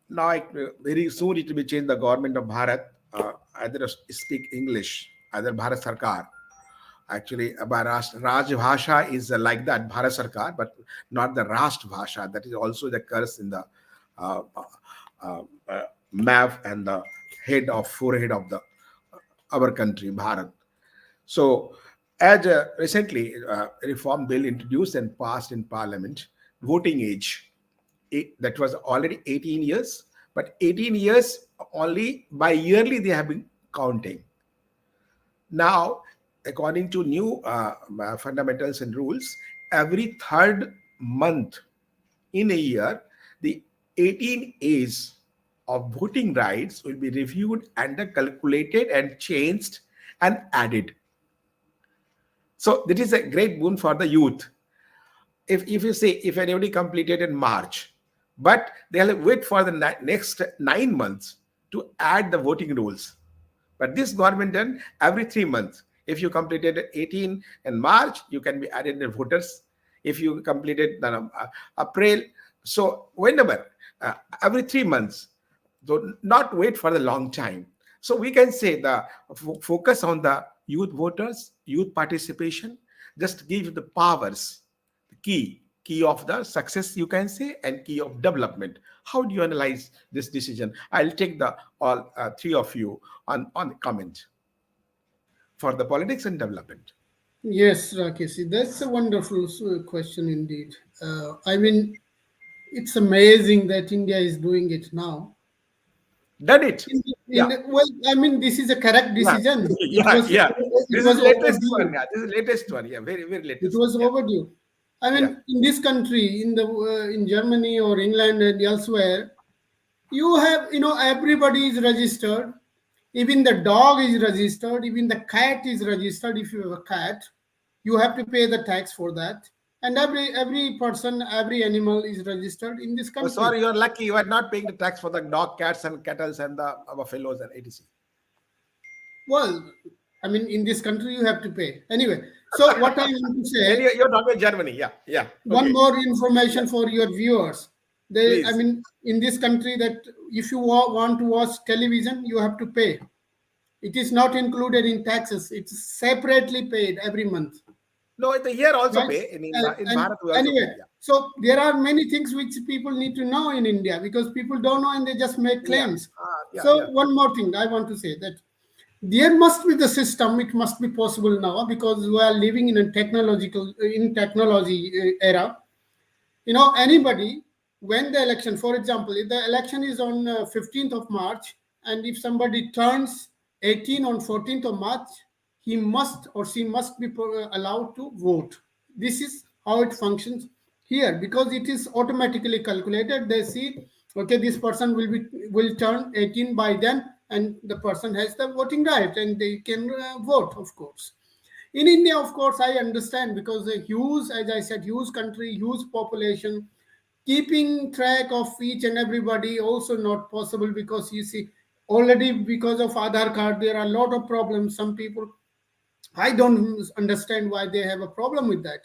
[SPEAKER 1] now very soon it will be changed. The government of Bharat either speak English, either Bharat Sarkar. Actually, Raj Bhasha is like that, Bharat Sarkar, but not the Rashtra Bhasha. That is also the curse in the uh, uh, uh, map and the head of forehead of the our country, Bharat. So, as recently a reform bill introduced and passed in Parliament, voting age that was already 18 years, but 18 years only by yearly they have been counting. Now, according to new fundamentals and rules, every third month in a year, the 18 age of voting rights will be reviewed and calculated and changed and added. So that is a great boon for the youth. If you say if anybody completed in March, but they'll wait for the next 9 months to add the voting rules. But this government done every 3 months. If you completed 18 in March, you can be added the voters. If you completed April, so whenever every 3 months, so not wait for the long time. So we can say the focus on the youth voters, youth participation, just give the powers, the key of the success you can say, and key of development. How do you analyze this decision? I'll take the all three of you on the comment for the politics and development.
[SPEAKER 3] Yes, Rakesh, that's a wonderful question indeed. I mean, it's amazing that India is doing it now.
[SPEAKER 1] Done it. Yeah,
[SPEAKER 3] Well, I mean, this is a correct
[SPEAKER 1] yeah,
[SPEAKER 3] decision.
[SPEAKER 1] yeah, yeah.
[SPEAKER 3] It
[SPEAKER 1] This is
[SPEAKER 3] was
[SPEAKER 1] latest one.
[SPEAKER 3] overdue.
[SPEAKER 1] Yeah, this is latest one. Yeah, very very
[SPEAKER 3] It
[SPEAKER 1] latest one.
[SPEAKER 3] was
[SPEAKER 1] Yeah,
[SPEAKER 3] overdue. I
[SPEAKER 1] yeah.
[SPEAKER 3] mean, in this country, in Germany or England and elsewhere, you have, everybody is registered. Even the dog is registered. Even the cat is registered. If you have a cat, you have to pay the tax for that. And every person, every animal is registered in this
[SPEAKER 1] Oh,
[SPEAKER 3] country.
[SPEAKER 1] sorry, you're lucky. You are not paying the tax for the dog, cats, and cattle and the buffaloes and etc.
[SPEAKER 3] Well, I mean, in this country, you have to pay. Anyway, so what I want to
[SPEAKER 1] And
[SPEAKER 3] say,
[SPEAKER 1] you're talking about Germany. Yeah, yeah.
[SPEAKER 3] one
[SPEAKER 1] Okay.
[SPEAKER 3] more
[SPEAKER 1] Yeah,
[SPEAKER 3] information for your viewers. I
[SPEAKER 1] please.
[SPEAKER 3] mean, in this country, that if you want to watch television, you have to pay. It is not included in taxes. It's separately paid every month.
[SPEAKER 1] No, the here also
[SPEAKER 3] Right?
[SPEAKER 1] pay in
[SPEAKER 3] And
[SPEAKER 1] Bharat we also pay.
[SPEAKER 3] anyway,
[SPEAKER 1] Yeah,
[SPEAKER 3] so there are many things which people need to know in India because people don't know and they just make
[SPEAKER 1] yeah,
[SPEAKER 3] claims.
[SPEAKER 1] yeah,
[SPEAKER 3] So
[SPEAKER 1] yeah.
[SPEAKER 3] one more thing I want to say that there must be the system. It must be possible now because we are living in a technology era. Anybody, when the election, for example, if the election is on 15th of March, and if somebody turns 18 on 14th of March, he must or she must be allowed to vote. This is how it functions here because it is automatically calculated. They see, okay, this person will turn 18 by then, and the person has the voting right and they can vote, of course. In India, of course, I understand because a huge, as I said, huge country, huge population, keeping track of each and everybody also not possible because you see, already because of Aadhaar card, there are a lot of problems. Some people, I don't understand why they have a problem with that.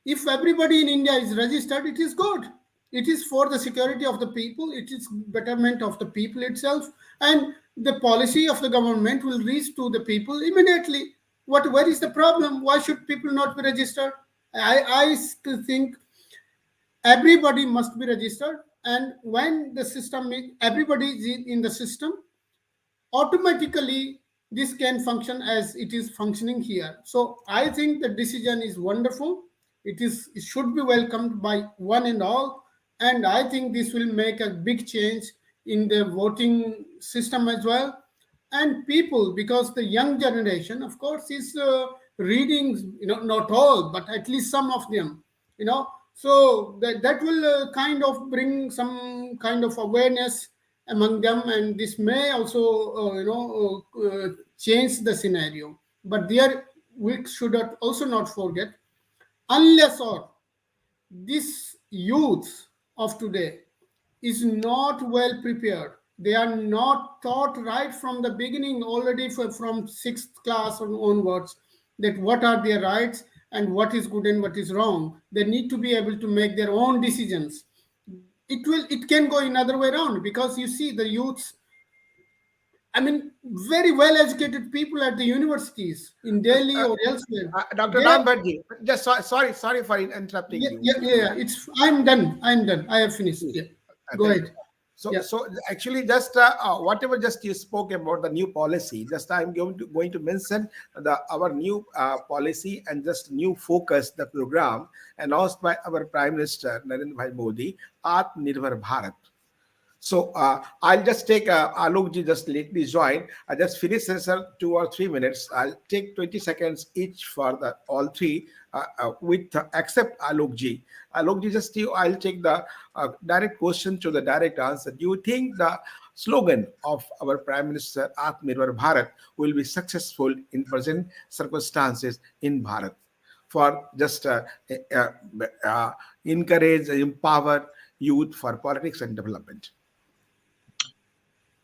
[SPEAKER 3] If everybody in India is registered, it is good. It is for the security of the people, it is betterment of the people itself, and the policy of the government will reach to the people immediately. Where is the problem? Why should people not be registered? I still think everybody must be registered, and when the system everybody is in the system, automatically this can function as it is functioning here. So I think the decision is wonderful. It should be welcomed by one and all, and I think this will make a big change in the voting system as well. And people, because the young generation, of course, is reading, not all, but at least some of them, so that will kind of bring some kind of awareness among them, and this may also change the scenario. But there, we should also not forget, unless or this youth of today is not well prepared, They are not taught right from the beginning, already from sixth class onwards, that what are their rights and what is good and what is wrong. They need to be able to make their own decisions. It can go in other way around, because you see the youths, I mean, very well educated people at the universities in Delhi
[SPEAKER 1] Uh,
[SPEAKER 3] or elsewhere.
[SPEAKER 1] Dr.
[SPEAKER 3] They,
[SPEAKER 1] Rambhatji, just sorry for interrupting
[SPEAKER 3] yeah,
[SPEAKER 1] you.
[SPEAKER 3] yeah, yeah, yeah. It's I'm done. I'm done. I have finished.
[SPEAKER 1] Please.
[SPEAKER 3] Yeah. Go
[SPEAKER 1] Thank you.
[SPEAKER 3] ahead.
[SPEAKER 1] So,
[SPEAKER 3] Yeah.
[SPEAKER 1] so actually, just whatever just you spoke about the new policy, just I'm going to mention the our new policy and just new focus, the program announced by our Prime Minister Narendra Bhai Modi, Atmanirbhar Bharat. So I'll just take Alokji just lately joined. I just finish sir 2 or 3 minutes. I'll take 20 seconds each for the all three with except Alokji. Alokji just you. I'll take the direct question to the direct answer. Do you think the slogan of our Prime Minister Atmanirbhar Bharat will be successful in present circumstances in Bharat? For just uh, uh, encourage, empower youth for politics and development.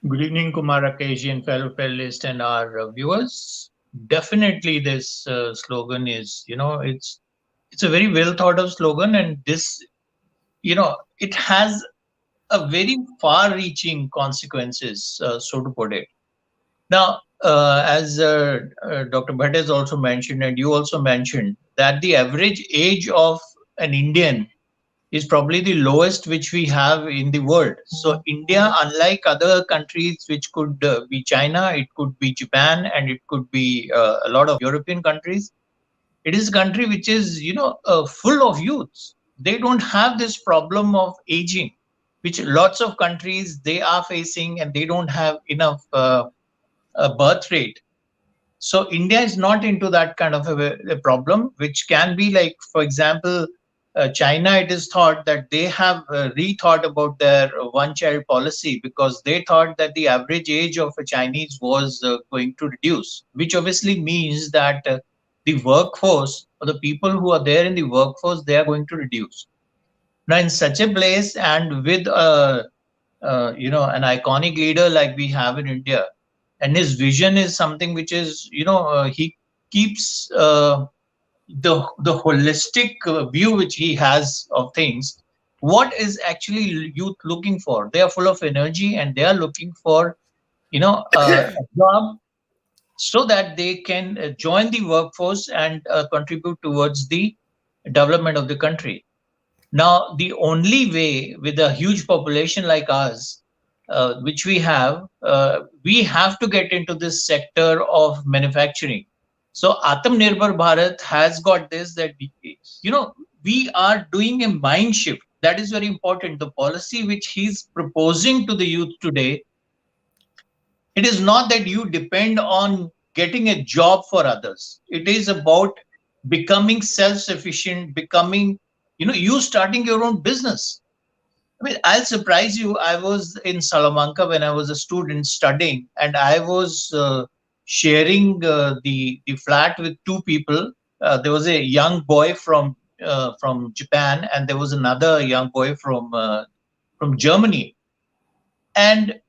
[SPEAKER 5] Good evening, Kumar Rakesh and fellow panelists and our viewers. Definitely, this slogan is, it's a very well thought of slogan, and this, it has a very far-reaching consequences, so to put it. Now, as Dr. Bhatt has also mentioned, and you also mentioned, that the average age of an Indian is probably the lowest which we have in the world. So India, unlike other countries, which could be China, it could be Japan, and it could be a lot of European countries, it is a country which is, full of youths. They don't have this problem of aging, which lots of countries they are facing, and they don't have enough birth rate. So India is not into that kind of a problem, which can be like, for example, China. It is thought that they have rethought about their one-child policy, because they thought that the average age of a Chinese was going to reduce, which obviously means that the workforce, or the people who are there in the workforce, they are going to reduce. Now, in such a place, and with an iconic leader like we have in India, and his vision is something which is, he keeps the holistic view which he has of things. What is actually youth looking for? They are full of energy, and they are looking for, a job, so that they can join the workforce and contribute towards the development of the country. Now, the only way with a huge population like us, which we have to get into this sector of manufacturing. So Atmanirbhar Bharat has got this, that we are doing a mind shift. That is very important. The policy which he's proposing to the youth today, it is not that you depend on getting a job for others. It is about becoming self-sufficient, becoming, you starting your own business. I mean, I'll surprise you. I was in Salamanca when I was a student studying, and I was sharing the flat with two people. There was a young boy from Japan, and there was another young boy from Germany. And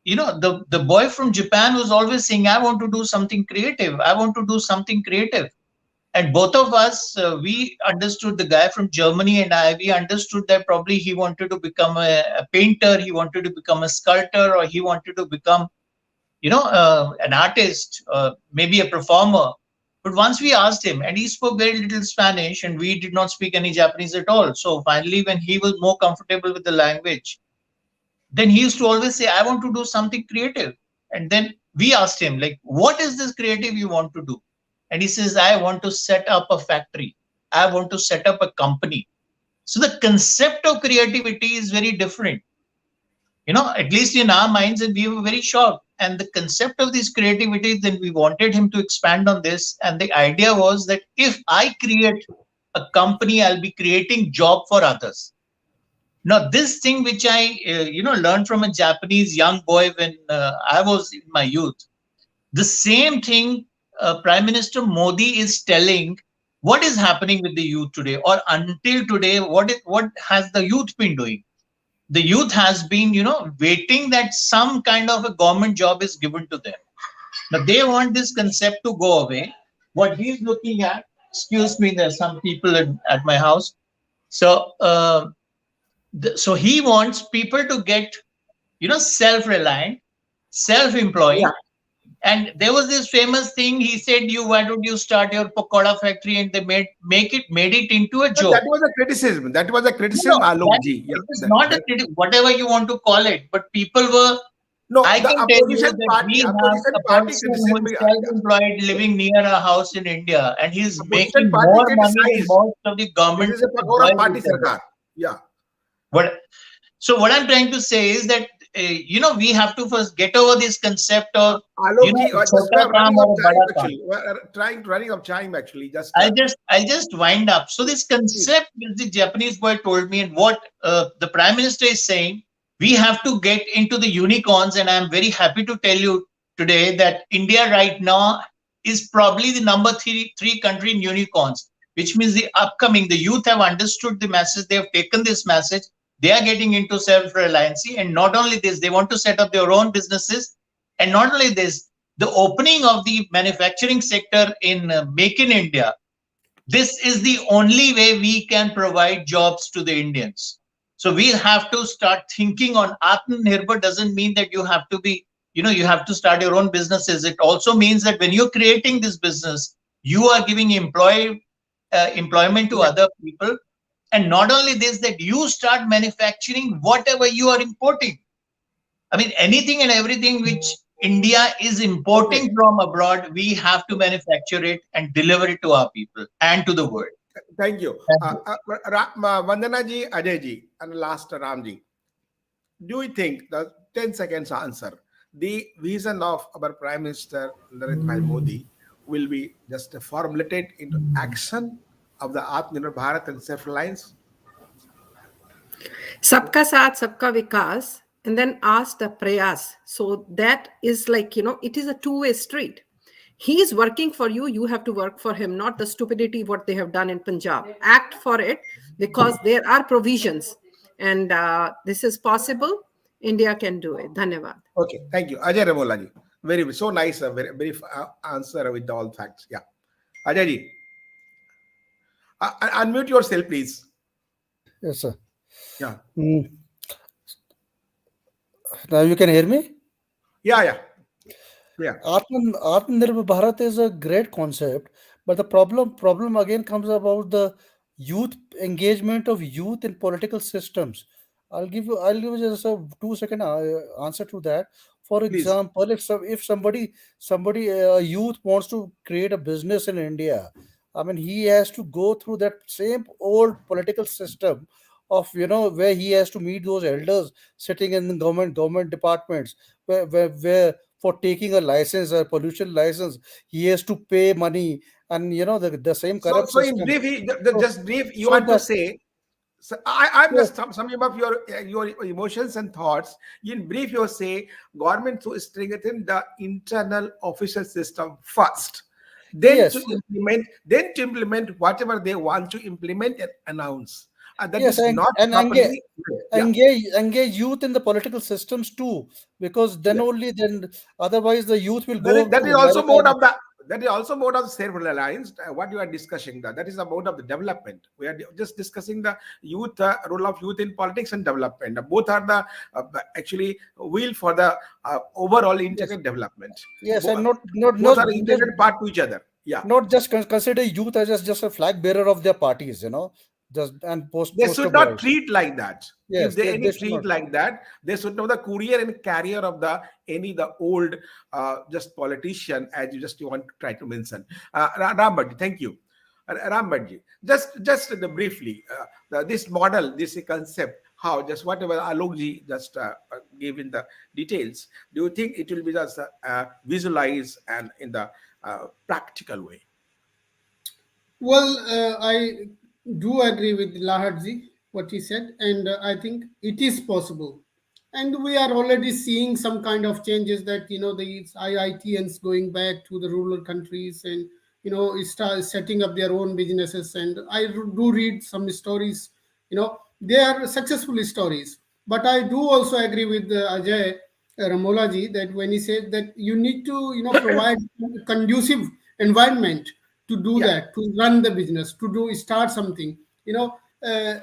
[SPEAKER 5] the boy from Japan was always saying, "I want to do something creative. I want to do something creative." And both of us, we understood, the guy from Germany and I, we understood that probably he wanted to become a painter, he wanted to become a sculptor, or he wanted to become, an artist, maybe a performer. But once we asked him, and he spoke very little Spanish, and we did not speak any Japanese at all. So finally, when he was more comfortable with the language, then he used to always say, "I want to do something creative." And then we asked him, like, "What is this creative you want to do?" And he says, "I want to set up a factory. I want to set up a company." So the concept of creativity is very different, at least in our minds, and we were very shocked. And the concept of this creativity, then we wanted him to expand on this. And the idea was that if I create a company, I'll be creating job for others. Now, this thing which I, learned from a Japanese young boy when I was in my youth, the same thing Prime Minister Modi is telling. What is happening with the youth today, or until today, what has the youth been doing? the youth has been, waiting that some kind of a government job is given to them. Now they want this concept to go away. What he's looking at, excuse me, there's some people at my house. So, so he wants people to get, self-reliant,
[SPEAKER 1] Yeah.
[SPEAKER 5] self-employing. And there was this famous thing. He said, "You, why don't you start your pakoda factory?" And they made it into a
[SPEAKER 1] But that
[SPEAKER 5] joke.
[SPEAKER 1] was a criticism. That was a
[SPEAKER 5] No,
[SPEAKER 1] criticism, Alok
[SPEAKER 5] that,
[SPEAKER 1] ji. Yeah.
[SPEAKER 5] it was not a whatever you want to call it, but people were.
[SPEAKER 1] No,
[SPEAKER 5] I
[SPEAKER 1] the
[SPEAKER 5] can tell you that we have
[SPEAKER 1] opposition
[SPEAKER 5] a
[SPEAKER 1] party
[SPEAKER 5] person who
[SPEAKER 1] criticized
[SPEAKER 5] is
[SPEAKER 1] me.
[SPEAKER 5] self-employed living near a house in India, and he's
[SPEAKER 1] Opposition
[SPEAKER 5] making
[SPEAKER 1] party
[SPEAKER 5] more money than
[SPEAKER 1] criticized.
[SPEAKER 5] most of the
[SPEAKER 1] This
[SPEAKER 5] government
[SPEAKER 1] is a Pagoda
[SPEAKER 5] employees
[SPEAKER 1] party
[SPEAKER 5] each other.
[SPEAKER 1] sarkar. Yeah.
[SPEAKER 5] What so what I'm trying to say is that we have to first get over this concept of
[SPEAKER 1] Alok ji, just we
[SPEAKER 5] chota
[SPEAKER 1] are
[SPEAKER 5] kaam
[SPEAKER 1] running
[SPEAKER 5] or
[SPEAKER 1] of
[SPEAKER 5] a
[SPEAKER 1] time
[SPEAKER 5] bada kaam.
[SPEAKER 1] actually. We are trying running of time actually. Just
[SPEAKER 5] I'll just wind up. So this
[SPEAKER 1] please.
[SPEAKER 5] concept which the Japanese boy told me, and what the Prime Minister is saying, we have to get into the unicorns, and I'm very happy to tell you today that India right now is probably the number three country in unicorns, which means the youth have understood the message, they have taken this message, they are getting into self-reliancy, and not only this, they want to set up their own businesses, and not only this, the opening of the manufacturing sector in Make in India, this is the only way we can provide jobs to the Indians. So we have to start thinking on Atmanirbhar doesn't mean that you have to be, you have to start your own businesses. It also means that when you're creating this business, you are giving employment to
[SPEAKER 1] Yeah.
[SPEAKER 5] other people. And not only this, that you start manufacturing whatever you are importing. I mean, anything and everything which India is
[SPEAKER 1] Okay.
[SPEAKER 5] importing from abroad, we have to manufacture it and deliver it to our people and to the world.
[SPEAKER 1] Thank you.
[SPEAKER 5] Thank you.
[SPEAKER 1] Vandana ji, Ajay ji, and last Ram ji. Do you think the 10 seconds answer, the vision of our Prime Minister Narendra Bhai Modi will be just formulated into action of the Atmanirbhar Bharat and self-reliance?
[SPEAKER 2] Sabka Saath, Sabka Vikas, and then ask the prayas. So that is like, it is a two-way street. He is working for you, you have to work for him, not the stupidity what they have done in Punjab. Act for it because there are provisions. And this is possible. India can do it. Dhanyavad.
[SPEAKER 1] Okay, thank you. Ajay Ramola ji. So nice, very brief answer with all facts. Yeah. Ajay ji, unmute yourself, please.
[SPEAKER 4] Yes, sir.
[SPEAKER 1] Yeah.
[SPEAKER 4] Mm. Now you can hear me?
[SPEAKER 1] Yeah, yeah. Yeah.
[SPEAKER 4] Atmanirbhar Bharat is a great concept, but the problem again comes about the youth engagement of youth in political systems. I'll give you just a 2 second answer to that. For
[SPEAKER 1] Please.
[SPEAKER 4] example, if somebody youth wants to create a business in India, I mean he has to go through that same old political system of where he has to meet those elders sitting in the government departments where for taking a license, a pollution license, he has to pay money, and the same
[SPEAKER 1] So,
[SPEAKER 4] corrupt
[SPEAKER 1] so in
[SPEAKER 4] system.
[SPEAKER 1] brief,
[SPEAKER 4] So,
[SPEAKER 1] just brief, you
[SPEAKER 4] so
[SPEAKER 1] want to
[SPEAKER 4] that
[SPEAKER 1] say, so I'm
[SPEAKER 4] yes,
[SPEAKER 1] just summing up your emotions and thoughts. In brief, you say government to strengthen the internal official system first,
[SPEAKER 4] yes,
[SPEAKER 1] then to implement whatever they want to implement and announce. And that
[SPEAKER 4] yes,
[SPEAKER 1] is
[SPEAKER 4] and,
[SPEAKER 1] not
[SPEAKER 4] and
[SPEAKER 1] properly. Yeah.
[SPEAKER 4] engage youth in the political systems too, because then
[SPEAKER 1] Yeah.
[SPEAKER 4] only then otherwise the youth will
[SPEAKER 1] That is,
[SPEAKER 4] go
[SPEAKER 1] that
[SPEAKER 4] to
[SPEAKER 1] is also
[SPEAKER 4] America.
[SPEAKER 1] mode of the that is also mode of self-reliance. What you are discussing, that is a mode of the development. We are just discussing the youth role of youth in politics and development. Both are the actually wheel for the overall
[SPEAKER 4] Yes,
[SPEAKER 1] integrated development.
[SPEAKER 4] yes, and
[SPEAKER 1] Bo-
[SPEAKER 4] not
[SPEAKER 1] Both are
[SPEAKER 4] just
[SPEAKER 1] integrated part to each other. Yeah.
[SPEAKER 4] consider youth as just a flag bearer of their parties, just and
[SPEAKER 1] They
[SPEAKER 4] poster
[SPEAKER 1] should not
[SPEAKER 4] boys.
[SPEAKER 1] treat like that. If
[SPEAKER 4] Yes,
[SPEAKER 1] they
[SPEAKER 4] they
[SPEAKER 1] any
[SPEAKER 4] should
[SPEAKER 1] treat
[SPEAKER 4] not.
[SPEAKER 1] like that, they should know the courier and carrier of the old just politician, as you want to try to mention. Ram Bhatt, thank you. Ram Bhatt, just briefly, this model, this concept, how just whatever Alok ji just gave in the details, do you think it will be just visualized and in the practical way?
[SPEAKER 3] Well, I do agree with Lahadji, what he said, and I think it is possible. And we are already seeing some kind of changes that, these IITNs going back to the rural countries and, start setting up their own businesses. And I do read some stories, they are successful stories. But I do also agree with Ajay Ramolaji that when he said that you need to, provide conducive environment to do
[SPEAKER 1] Yeah,
[SPEAKER 3] that, to run the business, to do start something.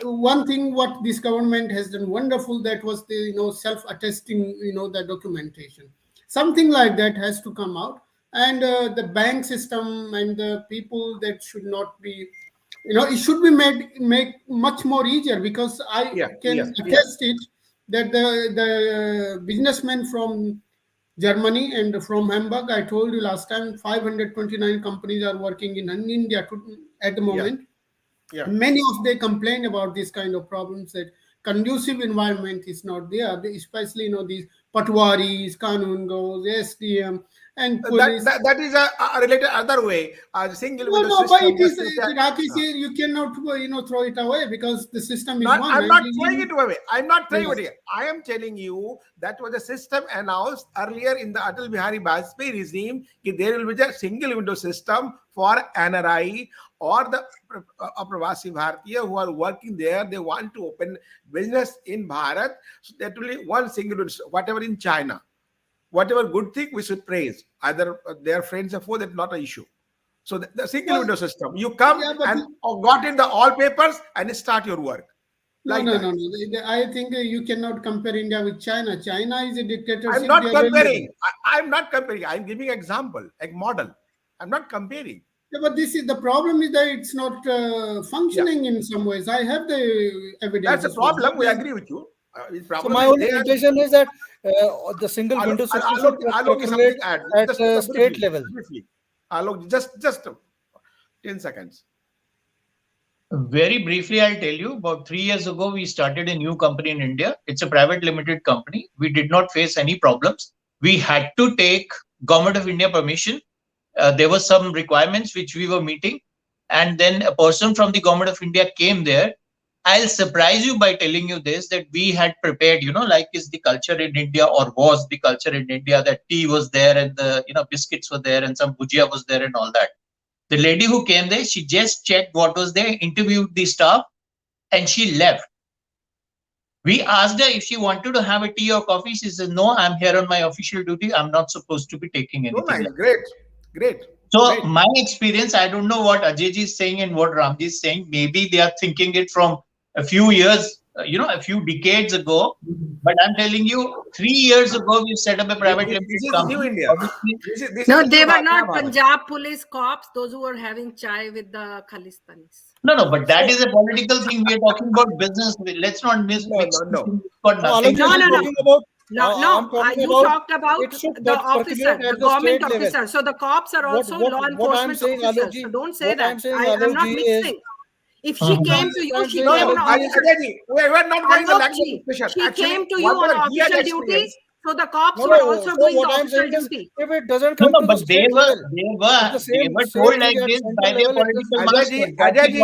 [SPEAKER 3] One thing what this government has done wonderful, that was the self-attesting, the documentation. Something like that has to come out, and the bank system and the people that should not be, it should be made make much more easier, because I
[SPEAKER 1] yeah,
[SPEAKER 3] can
[SPEAKER 1] yeah.
[SPEAKER 3] attest it that the businessmen from Germany and from Hamburg, I told you last time, 529 companies are working in India at the
[SPEAKER 1] Yeah,
[SPEAKER 3] moment.
[SPEAKER 1] yeah.
[SPEAKER 3] Many of they complain about this kind of problems, that conducive environment is not there. Especially these patwaris, kanun goes, SDM, and police.
[SPEAKER 1] That is a related other way. A single
[SPEAKER 3] No,
[SPEAKER 1] window
[SPEAKER 3] no, but
[SPEAKER 1] system.
[SPEAKER 3] it
[SPEAKER 1] Just
[SPEAKER 3] is,
[SPEAKER 1] to say,
[SPEAKER 3] Rakesh, you cannot, throw it away, because the system is
[SPEAKER 1] not,
[SPEAKER 3] one.
[SPEAKER 1] I'm
[SPEAKER 3] And
[SPEAKER 1] not throwing it away. I'm not throwing it
[SPEAKER 3] yes,
[SPEAKER 1] away. I am telling you that was a system announced earlier in the Atal Bihari Vajpayee regime. There will be a single window system for NRI or the Pravasi Bharatiya who are working there. They want to open business in Bharat. So that will be one single window system, whatever in China. Whatever good thing we should praise. Either their friends or foe, that's not an issue. So the single
[SPEAKER 3] well,
[SPEAKER 1] window system, you come
[SPEAKER 3] yeah, but
[SPEAKER 1] and got in the all papers and start your work
[SPEAKER 3] no,
[SPEAKER 1] like
[SPEAKER 3] no,
[SPEAKER 1] that.
[SPEAKER 3] no, no. I think you cannot compare India with China. China is a
[SPEAKER 1] I'm
[SPEAKER 3] dictatorship. They
[SPEAKER 1] not
[SPEAKER 3] are really.
[SPEAKER 1] comparing. I'm not comparing. I'm giving example, a model. I'm not comparing.
[SPEAKER 3] Yeah, but this is the problem, is that it's not
[SPEAKER 1] Yeah,
[SPEAKER 3] functioning in some ways. I have the
[SPEAKER 1] that's a
[SPEAKER 3] evidences for
[SPEAKER 1] problem. We
[SPEAKER 3] that.
[SPEAKER 1] agree with you. The
[SPEAKER 4] So
[SPEAKER 1] problem
[SPEAKER 4] my
[SPEAKER 1] is
[SPEAKER 4] only
[SPEAKER 1] there.
[SPEAKER 4] intention is that the single window system should
[SPEAKER 1] Alok is
[SPEAKER 4] percolate
[SPEAKER 1] something add.
[SPEAKER 4] at
[SPEAKER 1] Just
[SPEAKER 4] state
[SPEAKER 1] briefly,
[SPEAKER 4] level.
[SPEAKER 1] briefly. Alok, just 10 seconds.
[SPEAKER 5] Very briefly, I'll tell you, about 3 years ago, we started a new company in India. It's a private limited company. We did not face any problems. We had to take Government of India permission. There were some requirements which we were meeting. And then a person from the Government of India came there. I'll surprise you by telling you this, that we had prepared, like is the culture in India, or was the culture in India, that tea was there and the, biscuits were there and some bhujia was there and all that. The lady who came there, she just checked what was there, interviewed the staff, and she left. We asked her if she wanted to have a tea or coffee. She says, "No, I'm here on my official duty. I'm not supposed to be taking
[SPEAKER 1] So
[SPEAKER 5] anything."
[SPEAKER 1] nice. Great. Great.
[SPEAKER 5] So
[SPEAKER 1] Great.
[SPEAKER 5] my experience, I don't know what Ajay ji is saying and what Ramji is saying. Maybe they are thinking it from a few years, a few decades ago. But I'm telling you, 3 years ago, we set up a private
[SPEAKER 1] This
[SPEAKER 5] limited
[SPEAKER 1] is new
[SPEAKER 5] company.
[SPEAKER 1] India.
[SPEAKER 5] Obviously,
[SPEAKER 1] This is
[SPEAKER 2] No,
[SPEAKER 1] the new
[SPEAKER 2] they were not
[SPEAKER 1] Bharat.
[SPEAKER 2] Punjab police cops, those who were having chai with the Khalistanis.
[SPEAKER 5] no, no, but that
[SPEAKER 4] So
[SPEAKER 5] is a political thing. We are talking about business. Let's not
[SPEAKER 1] No,
[SPEAKER 5] mix
[SPEAKER 1] no,
[SPEAKER 5] these
[SPEAKER 1] no.
[SPEAKER 5] things. It's got
[SPEAKER 4] so
[SPEAKER 5] nothing
[SPEAKER 4] Alok
[SPEAKER 5] to
[SPEAKER 2] No,
[SPEAKER 5] do
[SPEAKER 4] I'm
[SPEAKER 2] no,
[SPEAKER 5] with
[SPEAKER 2] no.
[SPEAKER 4] talking
[SPEAKER 5] it.
[SPEAKER 4] about
[SPEAKER 2] No,
[SPEAKER 4] I'm
[SPEAKER 2] no.
[SPEAKER 4] talking
[SPEAKER 2] You
[SPEAKER 4] about
[SPEAKER 2] talked about
[SPEAKER 4] it should
[SPEAKER 2] the officer,
[SPEAKER 4] percolate
[SPEAKER 2] the
[SPEAKER 4] at the
[SPEAKER 2] government
[SPEAKER 4] state level.
[SPEAKER 2] officer. So the cops are also law
[SPEAKER 4] What I'm
[SPEAKER 2] enforcement
[SPEAKER 4] saying,
[SPEAKER 2] officers. So
[SPEAKER 4] Alokji,
[SPEAKER 2] don't say
[SPEAKER 4] what I'm
[SPEAKER 2] that.
[SPEAKER 4] saying,
[SPEAKER 2] I'm not
[SPEAKER 4] Alokji, is
[SPEAKER 2] mixing. If she
[SPEAKER 5] Mhm.
[SPEAKER 2] came to
[SPEAKER 4] what
[SPEAKER 2] you,
[SPEAKER 4] I'm
[SPEAKER 2] she
[SPEAKER 4] saying,
[SPEAKER 1] No,
[SPEAKER 2] came
[SPEAKER 1] no,
[SPEAKER 2] on
[SPEAKER 4] Alokji, is
[SPEAKER 2] official.
[SPEAKER 1] Ajay, we are not going the language
[SPEAKER 2] Alokji,
[SPEAKER 1] discussion.
[SPEAKER 2] she
[SPEAKER 1] Actually,
[SPEAKER 2] came to you on
[SPEAKER 1] whatever he had
[SPEAKER 2] official duty.
[SPEAKER 1] experienced,
[SPEAKER 2] So the cops
[SPEAKER 4] no,
[SPEAKER 2] were
[SPEAKER 4] no.
[SPEAKER 2] also
[SPEAKER 4] So
[SPEAKER 2] doing the
[SPEAKER 4] what I'm
[SPEAKER 2] official
[SPEAKER 4] saying is,
[SPEAKER 2] duty.
[SPEAKER 4] if it doesn't
[SPEAKER 5] No,
[SPEAKER 4] come
[SPEAKER 5] no,
[SPEAKER 4] to the
[SPEAKER 5] but
[SPEAKER 4] state level, if the
[SPEAKER 5] they
[SPEAKER 4] same
[SPEAKER 5] were
[SPEAKER 4] same
[SPEAKER 5] told
[SPEAKER 4] thing
[SPEAKER 5] like
[SPEAKER 4] at
[SPEAKER 5] this by
[SPEAKER 4] central
[SPEAKER 5] their
[SPEAKER 4] level, it does.
[SPEAKER 5] political masters.
[SPEAKER 1] Ajay,
[SPEAKER 5] That's the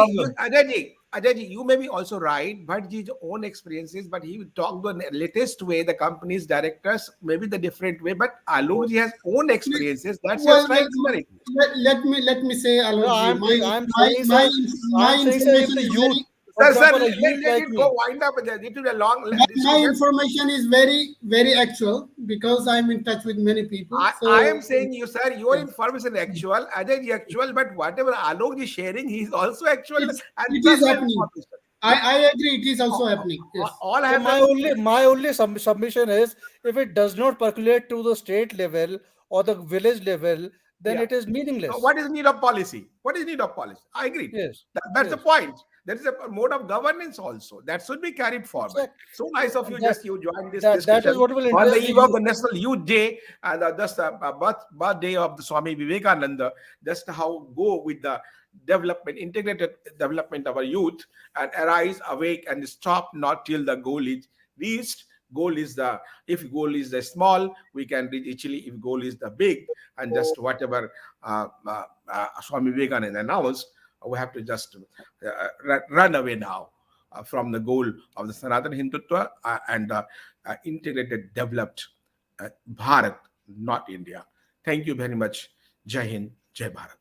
[SPEAKER 5] problem.
[SPEAKER 1] You may be also right, but his own experiences, but he will talk the latest way, the company's directors, maybe the different way, but Alok ji has own experiences. That's your
[SPEAKER 3] Well,
[SPEAKER 1] strength, Mary.
[SPEAKER 3] let me say,
[SPEAKER 4] No,
[SPEAKER 3] Alok ji,
[SPEAKER 4] I'm
[SPEAKER 3] my
[SPEAKER 4] saying,
[SPEAKER 3] my
[SPEAKER 4] sir,
[SPEAKER 3] my
[SPEAKER 4] I'm saying, sir, if
[SPEAKER 3] information
[SPEAKER 4] the
[SPEAKER 3] is
[SPEAKER 4] youth,
[SPEAKER 3] very
[SPEAKER 4] for
[SPEAKER 1] Sir,
[SPEAKER 4] example, a
[SPEAKER 1] let,
[SPEAKER 4] youth
[SPEAKER 1] let
[SPEAKER 4] like
[SPEAKER 1] it go
[SPEAKER 4] me,
[SPEAKER 1] wind up. It will be a long
[SPEAKER 3] my
[SPEAKER 1] discussion.
[SPEAKER 3] information is very actual, because I'm in touch with many people.
[SPEAKER 1] I
[SPEAKER 3] So
[SPEAKER 1] am saying you, sir, your information is actual, Ajay is actual, but whatever Alok is sharing, he is also actual and
[SPEAKER 3] it is
[SPEAKER 1] trustworthy
[SPEAKER 3] happening.
[SPEAKER 1] information.
[SPEAKER 3] I
[SPEAKER 1] Yeah.
[SPEAKER 3] I agree. It is also happening. Yes.
[SPEAKER 1] All
[SPEAKER 4] so
[SPEAKER 1] have the
[SPEAKER 4] my only submission is, if it does not percolate to the state level or the village level, then
[SPEAKER 1] yeah.
[SPEAKER 4] it is meaningless.
[SPEAKER 1] What is need of policy? What is need of policy? I agree.
[SPEAKER 4] Yes,
[SPEAKER 1] That's the
[SPEAKER 4] yes,
[SPEAKER 1] point. There is a mode of governance also that should be carried forward.
[SPEAKER 4] exactly.
[SPEAKER 1] So nice of
[SPEAKER 4] And
[SPEAKER 1] you, just you join this
[SPEAKER 4] that is
[SPEAKER 1] discussion
[SPEAKER 4] what will
[SPEAKER 1] on the
[SPEAKER 4] interest the
[SPEAKER 1] eve of
[SPEAKER 4] youth.
[SPEAKER 1] the National Youth Day and just birthday of the Swami Vivekananda. Just how go with the development, integrated development of our youth, and arise, awake, and stop not till the goal is reached. Goal is the if goal is the small, we can reach easily. If goal is the big, and just whatever Swami Vivekananda announced, we have to just run away now from the goal of the Sanatana Hindutva and integrated, developed Bharat, not India. Thank you very much. Jai Hind, Jai Bharat.